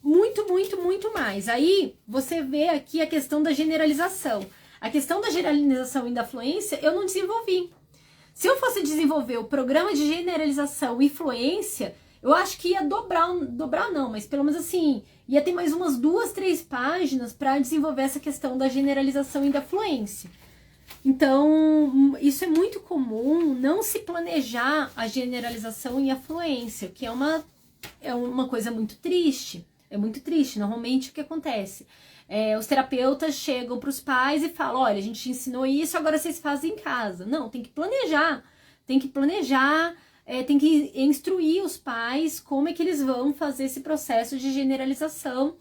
muito, muito, muito mais. Aí você vê aqui a questão da generalização. A questão da generalização e da fluência eu não desenvolvi. Se eu fosse desenvolver o programa de generalização e fluência, eu acho que ia dobrar não, mas pelo menos assim, ia ter mais umas 2, 3 páginas para desenvolver essa questão da generalização e da fluência. Então, isso é muito comum, não se planejar a generalização e a fluência, que é uma coisa muito triste. É muito triste. Normalmente, o que acontece? Os terapeutas chegam para os pais e falam, olha, a gente ensinou isso, agora vocês fazem em casa. Não, tem que planejar. Tem que instruir os pais como é que eles vão fazer esse processo de generalização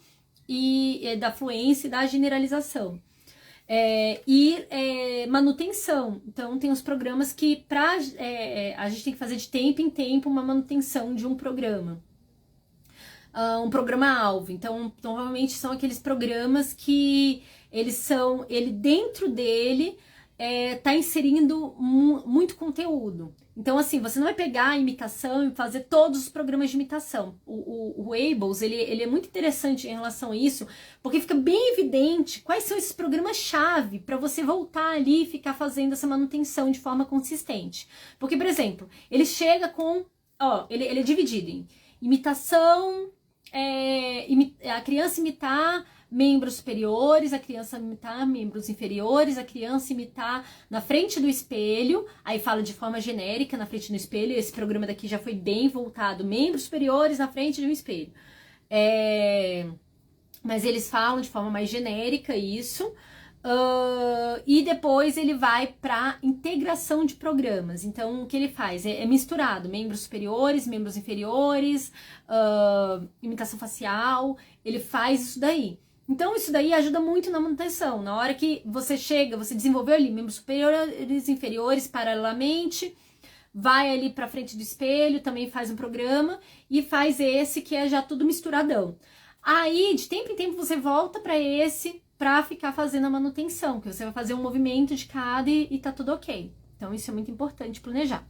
e da fluência e da generalização. Manutenção. Então, tem os programas que a gente tem que fazer de tempo em tempo uma manutenção de um programa. Um programa-alvo. Então, normalmente são aqueles programas que dentro dele tá inserindo muito conteúdo. Então, assim, você não vai pegar a imitação e fazer todos os programas de imitação. O Ables, ele é muito interessante em relação a isso, porque fica bem evidente quais são esses programas-chave para você voltar ali e ficar fazendo essa manutenção de forma consistente. Porque, por exemplo, ele chega com... ele é dividido em imitação, a criança imitar membros superiores, a criança imitar membros inferiores, a criança imitar na frente do espelho, aí fala de forma genérica na frente do espelho, esse programa daqui já foi bem voltado, membros superiores na frente de um espelho. Mas eles falam de forma mais genérica isso, e depois ele vai para integração de programas. Então, o que ele faz? É misturado, membros superiores, membros inferiores, imitação facial, ele faz isso daí. Então, isso daí ajuda muito na manutenção. Na hora que você chega, você desenvolveu ali membros superiores, inferiores, paralelamente, vai ali para frente do espelho, também faz um programa e faz esse que é já tudo misturadão. Aí, de tempo em tempo, você volta para esse para ficar fazendo a manutenção, que você vai fazer um movimento de cada e tá tudo ok. Então, isso é muito importante planejar.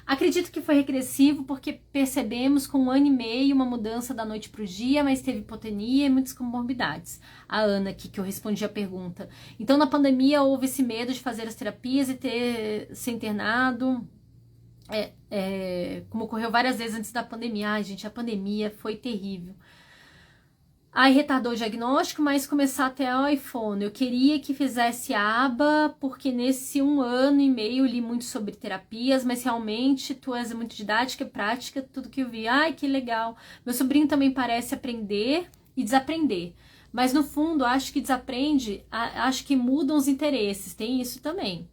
Acredito que foi regressivo porque percebemos com 1 ano e meio uma mudança da noite para o dia, mas teve hipotonia e muitas comorbidades. A Ana aqui, que eu respondi a pergunta. Então, na pandemia, houve esse medo de fazer as terapias e ser internado, como ocorreu várias vezes antes da pandemia. Ai, gente, a pandemia foi terrível. Aí retardou o diagnóstico, mas começar até o iPhone. Eu queria que fizesse aba, porque nesse 1 ano e meio li muito sobre terapias, mas realmente tu és muito didática e prática, tudo que eu vi. Ai, que legal. Meu sobrinho também parece aprender e desaprender. Mas no fundo, acho que desaprende, acho que mudam os interesses, tem isso também.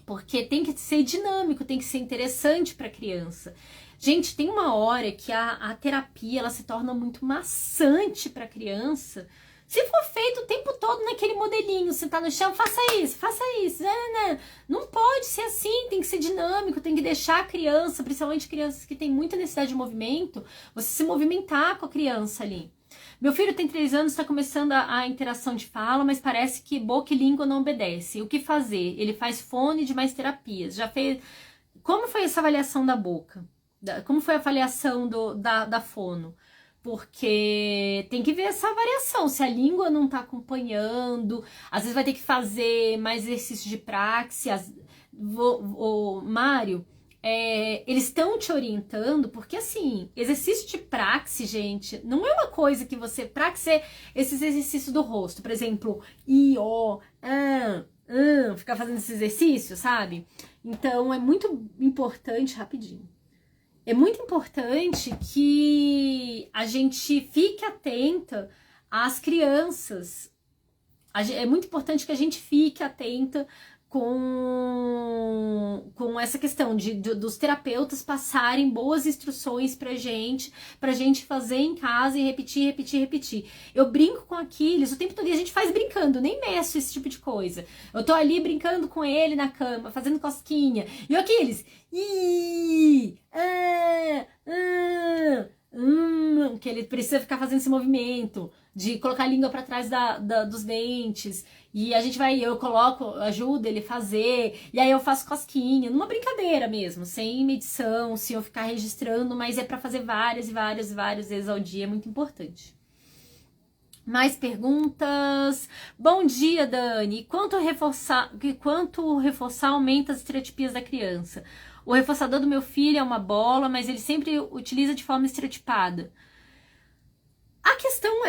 Porque tem que ser dinâmico, tem que ser interessante para a criança. Gente, tem uma hora que a terapia ela se torna muito maçante para a criança. Se for feito o tempo todo naquele modelinho, sentar no chão, faça isso, não pode ser assim, tem que ser dinâmico, tem que deixar a criança, principalmente crianças que têm muita necessidade de movimento, você se movimentar com a criança ali. Meu filho tem 3 anos, está começando a interação de fala, mas parece que boca e língua não obedecem. O que fazer? Ele faz fone de mais terapias. Já fez. Como foi essa avaliação da boca? Como foi a avaliação da fono? Porque tem que ver essa variação, se a língua não tá acompanhando, às vezes vai ter que fazer mais exercício de praxis. Mário, eles estão te orientando, porque assim, exercício de praxis, gente, não é uma coisa que você... Praxis é esses exercícios do rosto, por exemplo, ficar fazendo esse exercício, sabe? Então é muito importante, rapidinho. É muito importante que a gente fique atenta às crianças. É muito importante que a gente fique atenta com essa questão dos terapeutas passarem boas instruções pra gente fazer em casa e repetir. Eu brinco com o Aquiles o tempo todo e a gente faz brincando, nem meço esse tipo de coisa. Eu tô ali brincando com ele na cama, fazendo cosquinha. E o Aquiles, que ele precisa ficar fazendo esse movimento de colocar a língua para trás dos dentes, e a gente eu ajudo ele a fazer, e aí eu faço cosquinha, numa brincadeira mesmo, sem medição, sem eu ficar registrando, mas é para fazer várias vezes ao dia, é muito importante. Mais perguntas? Bom dia, Dani. Quanto reforçar aumenta as estereotipias da criança? O reforçador do meu filho é uma bola, mas ele sempre utiliza de forma estereotipada. A questão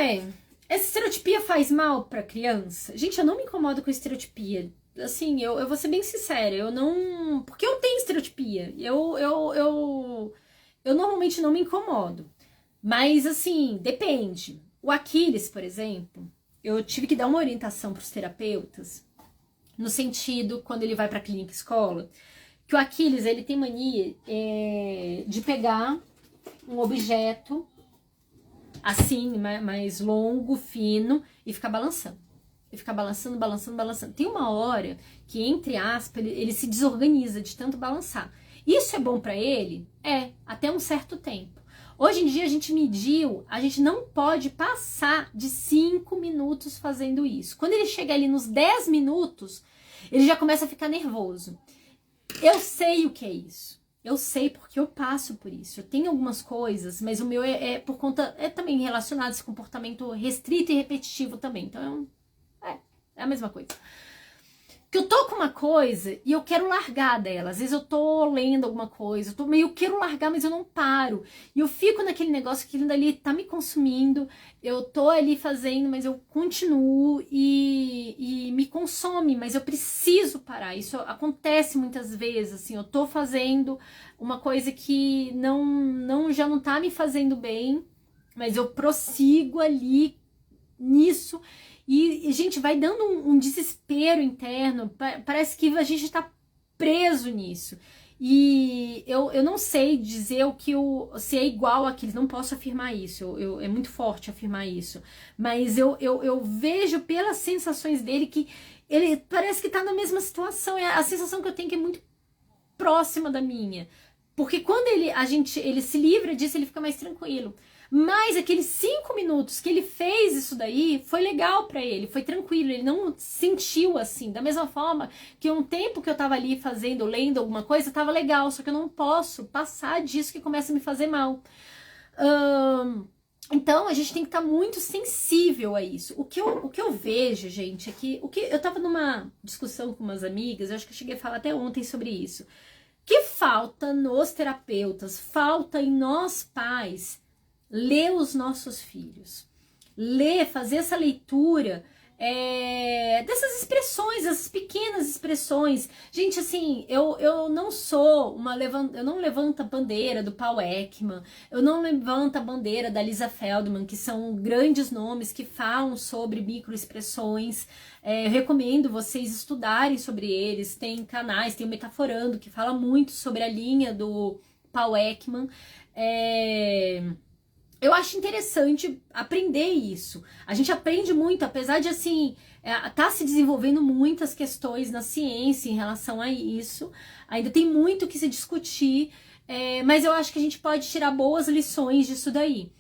essa estereotipia faz mal pra criança? Gente, eu não me incomodo com estereotipia. Assim, eu vou ser bem sincera, eu não... Porque eu tenho estereotipia. Eu normalmente não me incomodo. Mas, assim, depende. O Aquiles, por exemplo, eu tive que dar uma orientação pros terapeutas, no sentido, quando ele vai pra clínica escola, que o Aquiles, ele tem mania de pegar um objeto assim, mais longo, fino, e ficar balançando. E ficar balançando. Tem uma hora que, entre aspas, ele se desorganiza de tanto balançar. Isso é bom pra ele? Até um certo tempo. Hoje em dia a gente mediu, a gente não pode passar de 5 minutos fazendo isso. Quando ele chega ali nos 10 minutos, ele já começa a ficar nervoso. Eu sei o que é isso. Eu sei porque eu passo por isso. Eu tenho algumas coisas, mas o meu por conta... É também relacionado a esse comportamento restrito e repetitivo também. Então, é a mesma coisa. Que eu tô com uma coisa e eu quero largar dela. Às vezes eu tô lendo alguma coisa, eu quero largar, mas eu não paro. E eu fico naquele negócio que aquilo dali tá me consumindo. Eu tô ali fazendo, mas eu continuo e me consome, mas eu preciso parar. Isso acontece muitas vezes, assim, eu tô fazendo uma coisa que já não tá me fazendo bem, mas eu prossigo ali nisso. E, gente, vai dando um desespero interno, parece que a gente tá preso nisso. E eu não sei dizer se é igual àqueles, não posso afirmar isso, é muito forte afirmar isso. Mas eu vejo pelas sensações dele que ele parece que tá na mesma situação, a sensação que eu tenho que é muito próxima da minha. Porque quando ele se livra disso, ele fica mais tranquilo. Mas aqueles 5 minutos que ele fez isso daí foi legal pra ele, foi tranquilo, ele não sentiu assim. Da mesma forma que um tempo que eu tava ali fazendo, lendo alguma coisa, tava legal, só que eu não posso passar disso que começa a me fazer mal. Então a gente tem que estar muito sensível a isso. O que eu vejo, gente, é que eu tava numa discussão com umas amigas, eu acho que eu cheguei a falar até ontem sobre isso. Que falta nos terapeutas, falta em nós pais, ler os nossos filhos. Ler, fazer essa leitura dessas expressões, essas pequenas expressões. Gente, assim, eu não sou eu não levanto a bandeira do Paul Ekman, eu não levanto a bandeira da Lisa Feldman, que são grandes nomes que falam sobre microexpressões. Eu recomendo vocês estudarem sobre eles. Tem canais, tem o Metaforando, que fala muito sobre a linha do Paul Ekman. Eu acho interessante aprender isso. A gente aprende muito, apesar de, assim, tá se desenvolvendo muitas questões na ciência em relação a isso. Ainda tem muito que se discutir, mas eu acho que a gente pode tirar boas lições disso daí.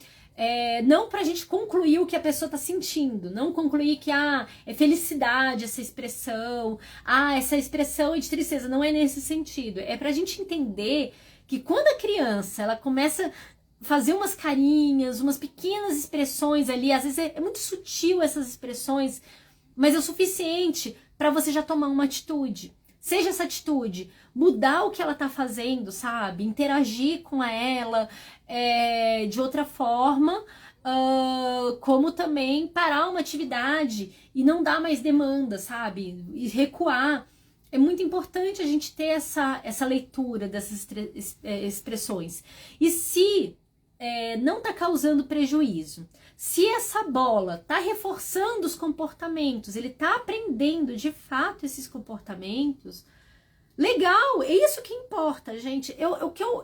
Não pra gente concluir o que a pessoa tá sentindo, não concluir que é felicidade essa expressão, essa expressão é de tristeza, não é nesse sentido. É pra gente entender que quando a criança ela começa fazer umas carinhas, umas pequenas expressões ali, às vezes é muito sutil essas expressões, mas é o suficiente para você já tomar uma atitude. Seja essa atitude mudar o que ela tá fazendo, sabe? Interagir com ela de outra forma, como também parar uma atividade e não dar mais demanda, sabe? E recuar. É muito importante a gente ter essa leitura dessas expressões. E se não está causando prejuízo, se essa bola está reforçando os comportamentos, ele está aprendendo de fato esses comportamentos, legal, é isso que importa, gente.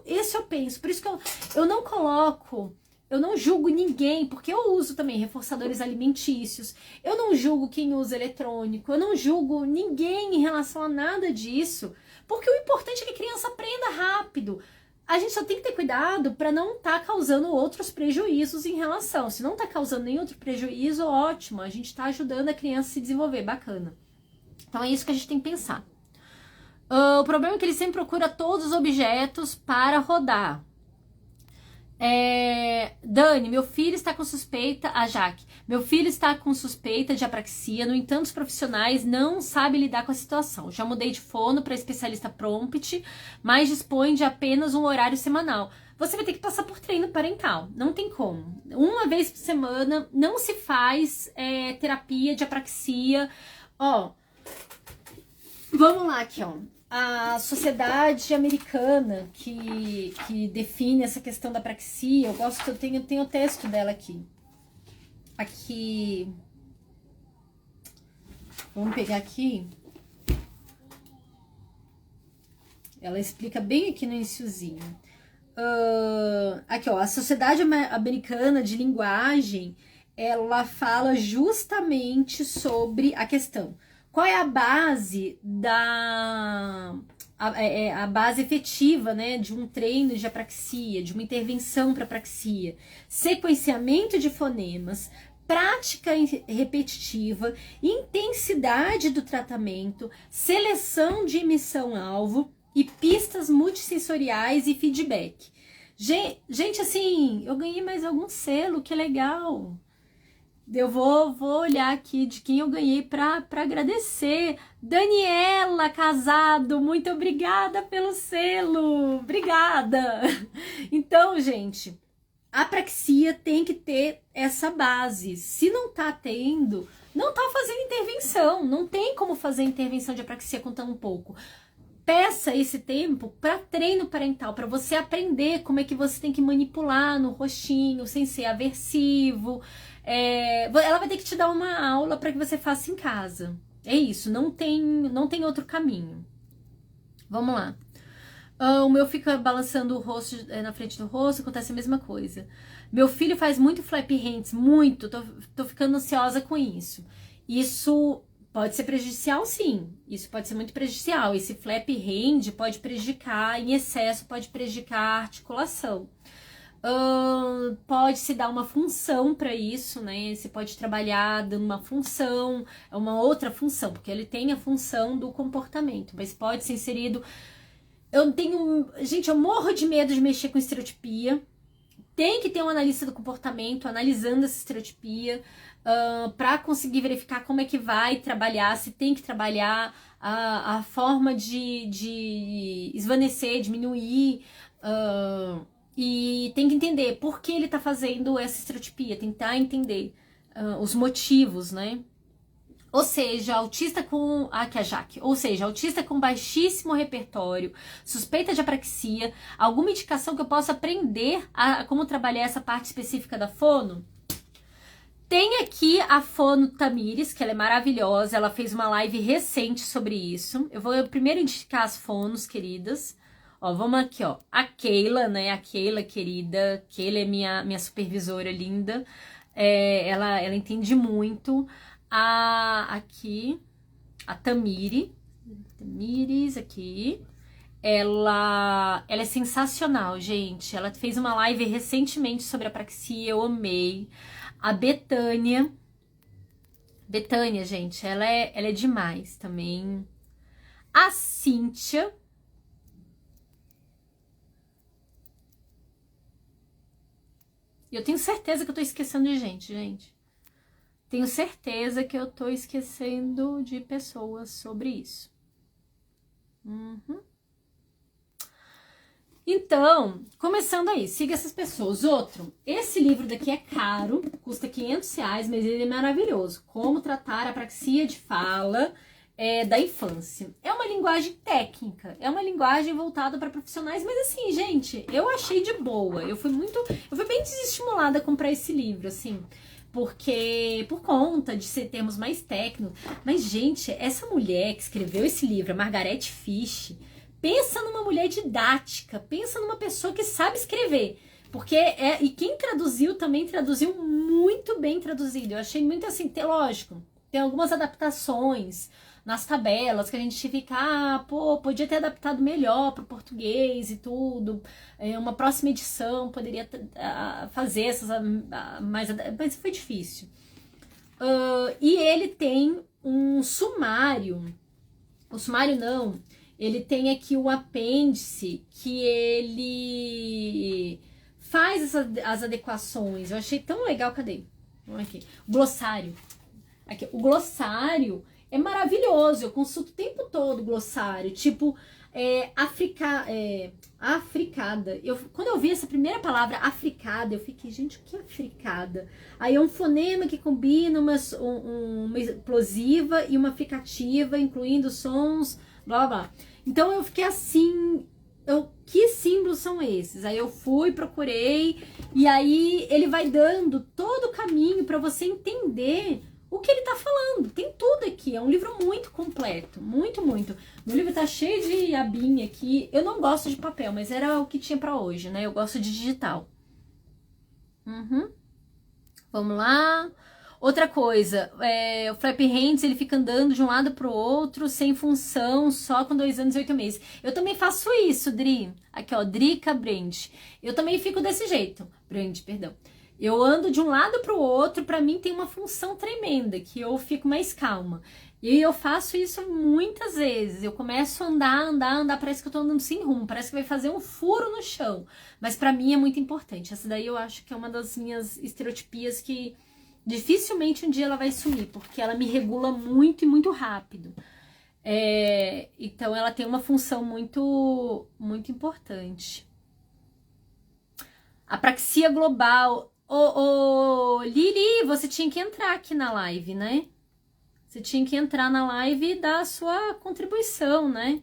Esse eu penso, por isso que eu não coloco, eu não julgo ninguém, porque eu uso também reforçadores alimentícios, eu não julgo quem usa eletrônico, eu não julgo ninguém em relação a nada disso, porque o importante é que a criança aprenda rápido. A gente só tem que ter cuidado para não estar causando outros prejuízos em relação. Se não está causando nenhum outro prejuízo, ótimo, a gente está ajudando a criança a se desenvolver, bacana. Então é isso que a gente tem que pensar. O problema é que ele sempre procura todos os objetos para rodar. Dani, meu filho está com suspeita, a Jaque, meu filho está com suspeita de apraxia, no entanto os profissionais não sabem lidar com a situação. Já mudei de fono para especialista prompt, mas dispõe de apenas um horário semanal. Você vai ter que passar por treino parental, não tem como. Uma vez por semana não se faz terapia de apraxia. Vamos lá aqui, a sociedade americana que define essa questão da apraxia, eu tenho o texto dela aqui. Vamos pegar aqui. Ela explica bem aqui no iniciozinho. Aqui, a Sociedade Americana de Linguagem, ela fala justamente sobre a questão. Qual é a base a base efetiva, né, de um treino de apraxia, de uma intervenção para apraxia? Sequenciamento de fonemas, prática repetitiva, intensidade do tratamento, seleção de emissão-alvo e pistas multissensoriais e feedback. Gente, assim, eu ganhei mais algum selo, que legal! Eu vou olhar aqui de quem eu ganhei para agradecer. Daniela Casado, muito obrigada pelo selo. Obrigada. Então, gente, a apraxia tem que ter essa base. Se não tá tendo, não tá fazendo intervenção. Não tem como fazer intervenção de apraxia com tão pouco. Peça esse tempo para treino parental, para você aprender como é que você tem que manipular no rostinho sem ser aversivo. Ela vai ter que te dar uma aula para que você faça em casa. É isso, não tem outro caminho. Vamos lá. O meu fica balançando o rosto na frente do rosto, acontece a mesma coisa. Meu filho faz muito flap hands, muito. Tô ficando ansiosa com isso. Isso pode ser prejudicial, sim. Isso pode ser muito prejudicial. Esse flap hand pode prejudicar, em excesso, pode prejudicar a articulação. Pode se dar uma função para isso, né? Você pode trabalhar dando uma função, uma outra função, porque ele tem a função do comportamento, mas pode ser inserido. Gente, eu morro de medo de mexer com estereotipia. Tem que ter um analista do comportamento analisando essa estereotipia para conseguir verificar como é que vai trabalhar, se tem que trabalhar a forma de esvanecer, diminuir. E tem que entender por que ele tá fazendo essa estereotipia, tentar entender os motivos, né? Ou seja, autista com. Aqui a Jaque. Ou seja, autista com baixíssimo repertório, suspeita de apraxia, alguma indicação que eu possa aprender a como trabalhar essa parte específica da fono? Tem aqui a Fono Tamires, que ela é maravilhosa, ela fez uma live recente sobre isso. Eu vou primeiro indicar as fonos, queridas. Ó, vamos aqui, ó. A Keila, né? A Keila, querida. Keila é minha supervisora linda. Ela entende muito. Aqui, a Tamires, aqui. Ela é sensacional, gente. Ela fez uma live recentemente sobre apraxia, eu amei. A Betânia, gente, ela é demais também. A Cíntia. Eu tenho certeza que eu tô esquecendo de gente. Tenho certeza que eu tô esquecendo de pessoas sobre isso. Então, começando aí, siga essas pessoas. Outro, esse livro daqui é caro, custa R$ 500, mas ele é maravilhoso. Como tratar a apraxia de fala da infância. É uma linguagem técnica, é uma linguagem voltada para profissionais, mas assim, gente, eu achei de boa. Eu fui bem desestimulada a comprar esse livro, assim, porque por conta de ser termos mais técnicos. Mas, gente, essa mulher que escreveu esse livro, a Margaret Fish, pensa numa mulher didática, pensa numa pessoa que sabe escrever. Porque e quem traduziu também traduziu muito bem traduzido. Eu achei muito assim, lógico, tem algumas adaptações nas tabelas que a gente fica, podia ter adaptado melhor para o português e tudo. Uma próxima edição poderia fazer essas mas foi difícil. E ele tem um sumário. O sumário não. Ele tem aqui o apêndice que ele faz as adequações. Eu achei tão legal. Cadê? Vamos aqui. O glossário. Aqui. O glossário é maravilhoso. Eu consulto o tempo todo o glossário. Tipo, africada. Quando eu vi essa primeira palavra, africada, eu fiquei, gente, o que é africada? Aí é um fonema que combina uma explosiva e uma fricativa, incluindo sons, blá blá. Então eu fiquei assim, que símbolos são esses? Aí eu fui, procurei, e aí ele vai dando todo o caminho para você entender o que ele tá falando. Tem tudo aqui, é um livro muito completo, muito. Meu livro tá cheio de abinha aqui. Eu não gosto de papel, mas era o que tinha para hoje, né? Eu gosto de digital. Vamos lá. Outra coisa, o Flap Hands, ele fica andando de um lado pro outro, sem função, só com 2 anos e 8 meses. Eu também faço isso, Dri. Aqui, ó, Drica Brand. Eu também fico desse jeito. Brand, perdão. Eu ando de um lado pro outro, pra mim tem uma função tremenda, que eu fico mais calma. E eu faço isso muitas vezes. Eu começo a andar, parece que eu tô andando sem rumo, parece que vai fazer um furo no chão. Mas pra mim é muito importante. Essa daí eu acho que é uma das minhas estereotipias que dificilmente um dia ela vai sumir, porque ela me regula muito e muito rápido. Então ela tem uma função muito importante. Apraxia global. Liri, você tinha que entrar aqui na live, né? Você tinha que entrar na live e dar a sua contribuição, né?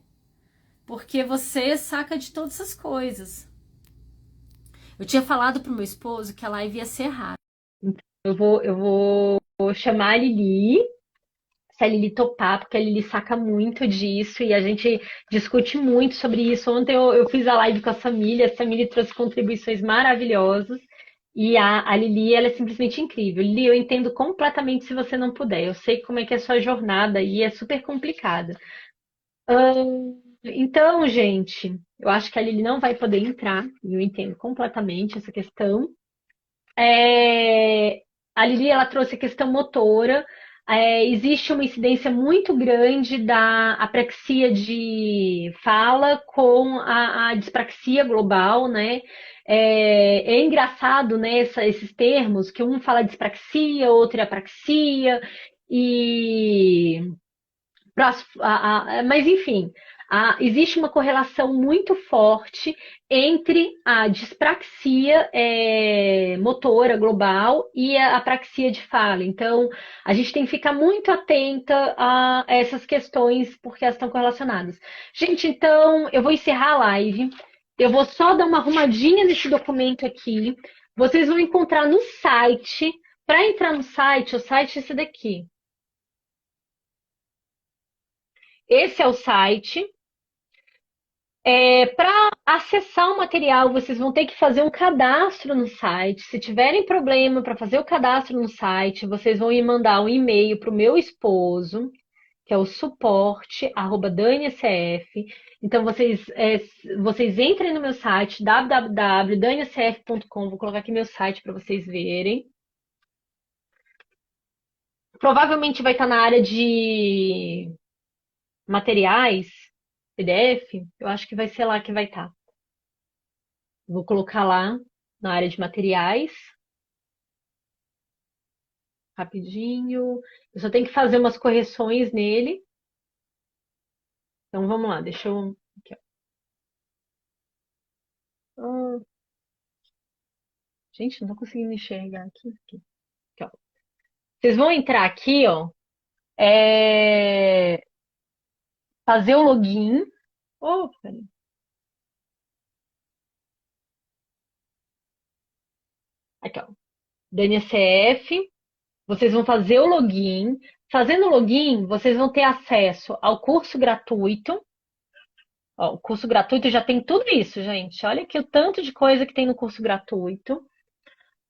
Porque você saca de todas essas coisas. Eu tinha falado pro meu esposo que a live ia ser rápida. Eu vou chamar a Lili, se a Lili topar, porque a Lili saca muito disso e a gente discute muito sobre isso. Ontem eu fiz a live com a Samília trouxe contribuições maravilhosas e a Lili, ela é simplesmente incrível. Lili, eu entendo completamente se você não puder. Eu sei como é que é a sua jornada e é super complicada. Então, gente, eu acho que a Lili não vai poder entrar, eu entendo completamente essa questão. É, a Lili, ela trouxe a questão motora. Existe uma incidência muito grande da apraxia de fala com a dispraxia global, né? É engraçado, né, esses termos, que um fala dispraxia, outro é apraxia, e mas, enfim, existe uma correlação muito forte entre a dispraxia motora global e a apraxia de fala. Então, a gente tem que ficar muito atenta a essas questões, porque elas estão correlacionadas. Gente, então, eu vou encerrar a live. Eu vou só dar uma arrumadinha nesse documento aqui. Vocês vão encontrar no site. Para entrar no site, o site é esse daqui. Esse é o site. Para acessar o material, vocês vão ter que fazer um cadastro no site. Se tiverem problema para fazer o cadastro no site, vocês vão me mandar um e-mail para o meu esposo, que é o suporte@daniacf. Então, vocês entrem no meu site, www.daniacf.com. Vou colocar aqui meu site para vocês verem. Provavelmente vai estar na área de materiais, PDF. Eu acho que vai ser lá que vai estar. Vou colocar lá na área de materiais, rapidinho. Eu só tenho que fazer umas correções nele. Então vamos lá, deixa eu. Aqui, ó. Gente, não tô conseguindo enxergar aqui, ó. Vocês vão entrar aqui, ó. é, Fazer o login. Oh, peraí. Aqui, ó. DNCF. Vocês vão fazer o login. Fazendo o login, vocês vão ter acesso ao curso gratuito. Ó, o curso gratuito já tem tudo isso, gente. Olha aqui o tanto de coisa que tem no curso gratuito.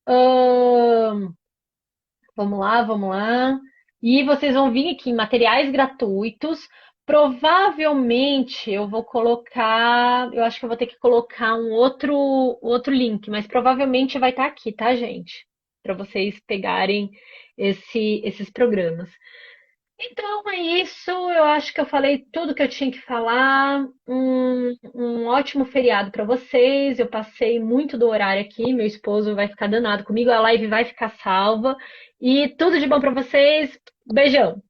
Ahn, Vamos lá, vamos lá. E vocês vão vir aqui em materiais gratuitos. Provavelmente eu vou colocar. Eu acho que eu vou ter que colocar um outro link, mas provavelmente vai estar aqui, tá, gente? Para vocês pegarem esses programas. Então é isso, eu acho que eu falei tudo que eu tinha que falar. Um ótimo feriado para vocês. Eu passei muito do horário aqui, meu esposo vai ficar danado comigo, a live vai ficar salva. E tudo de bom para vocês. Beijão!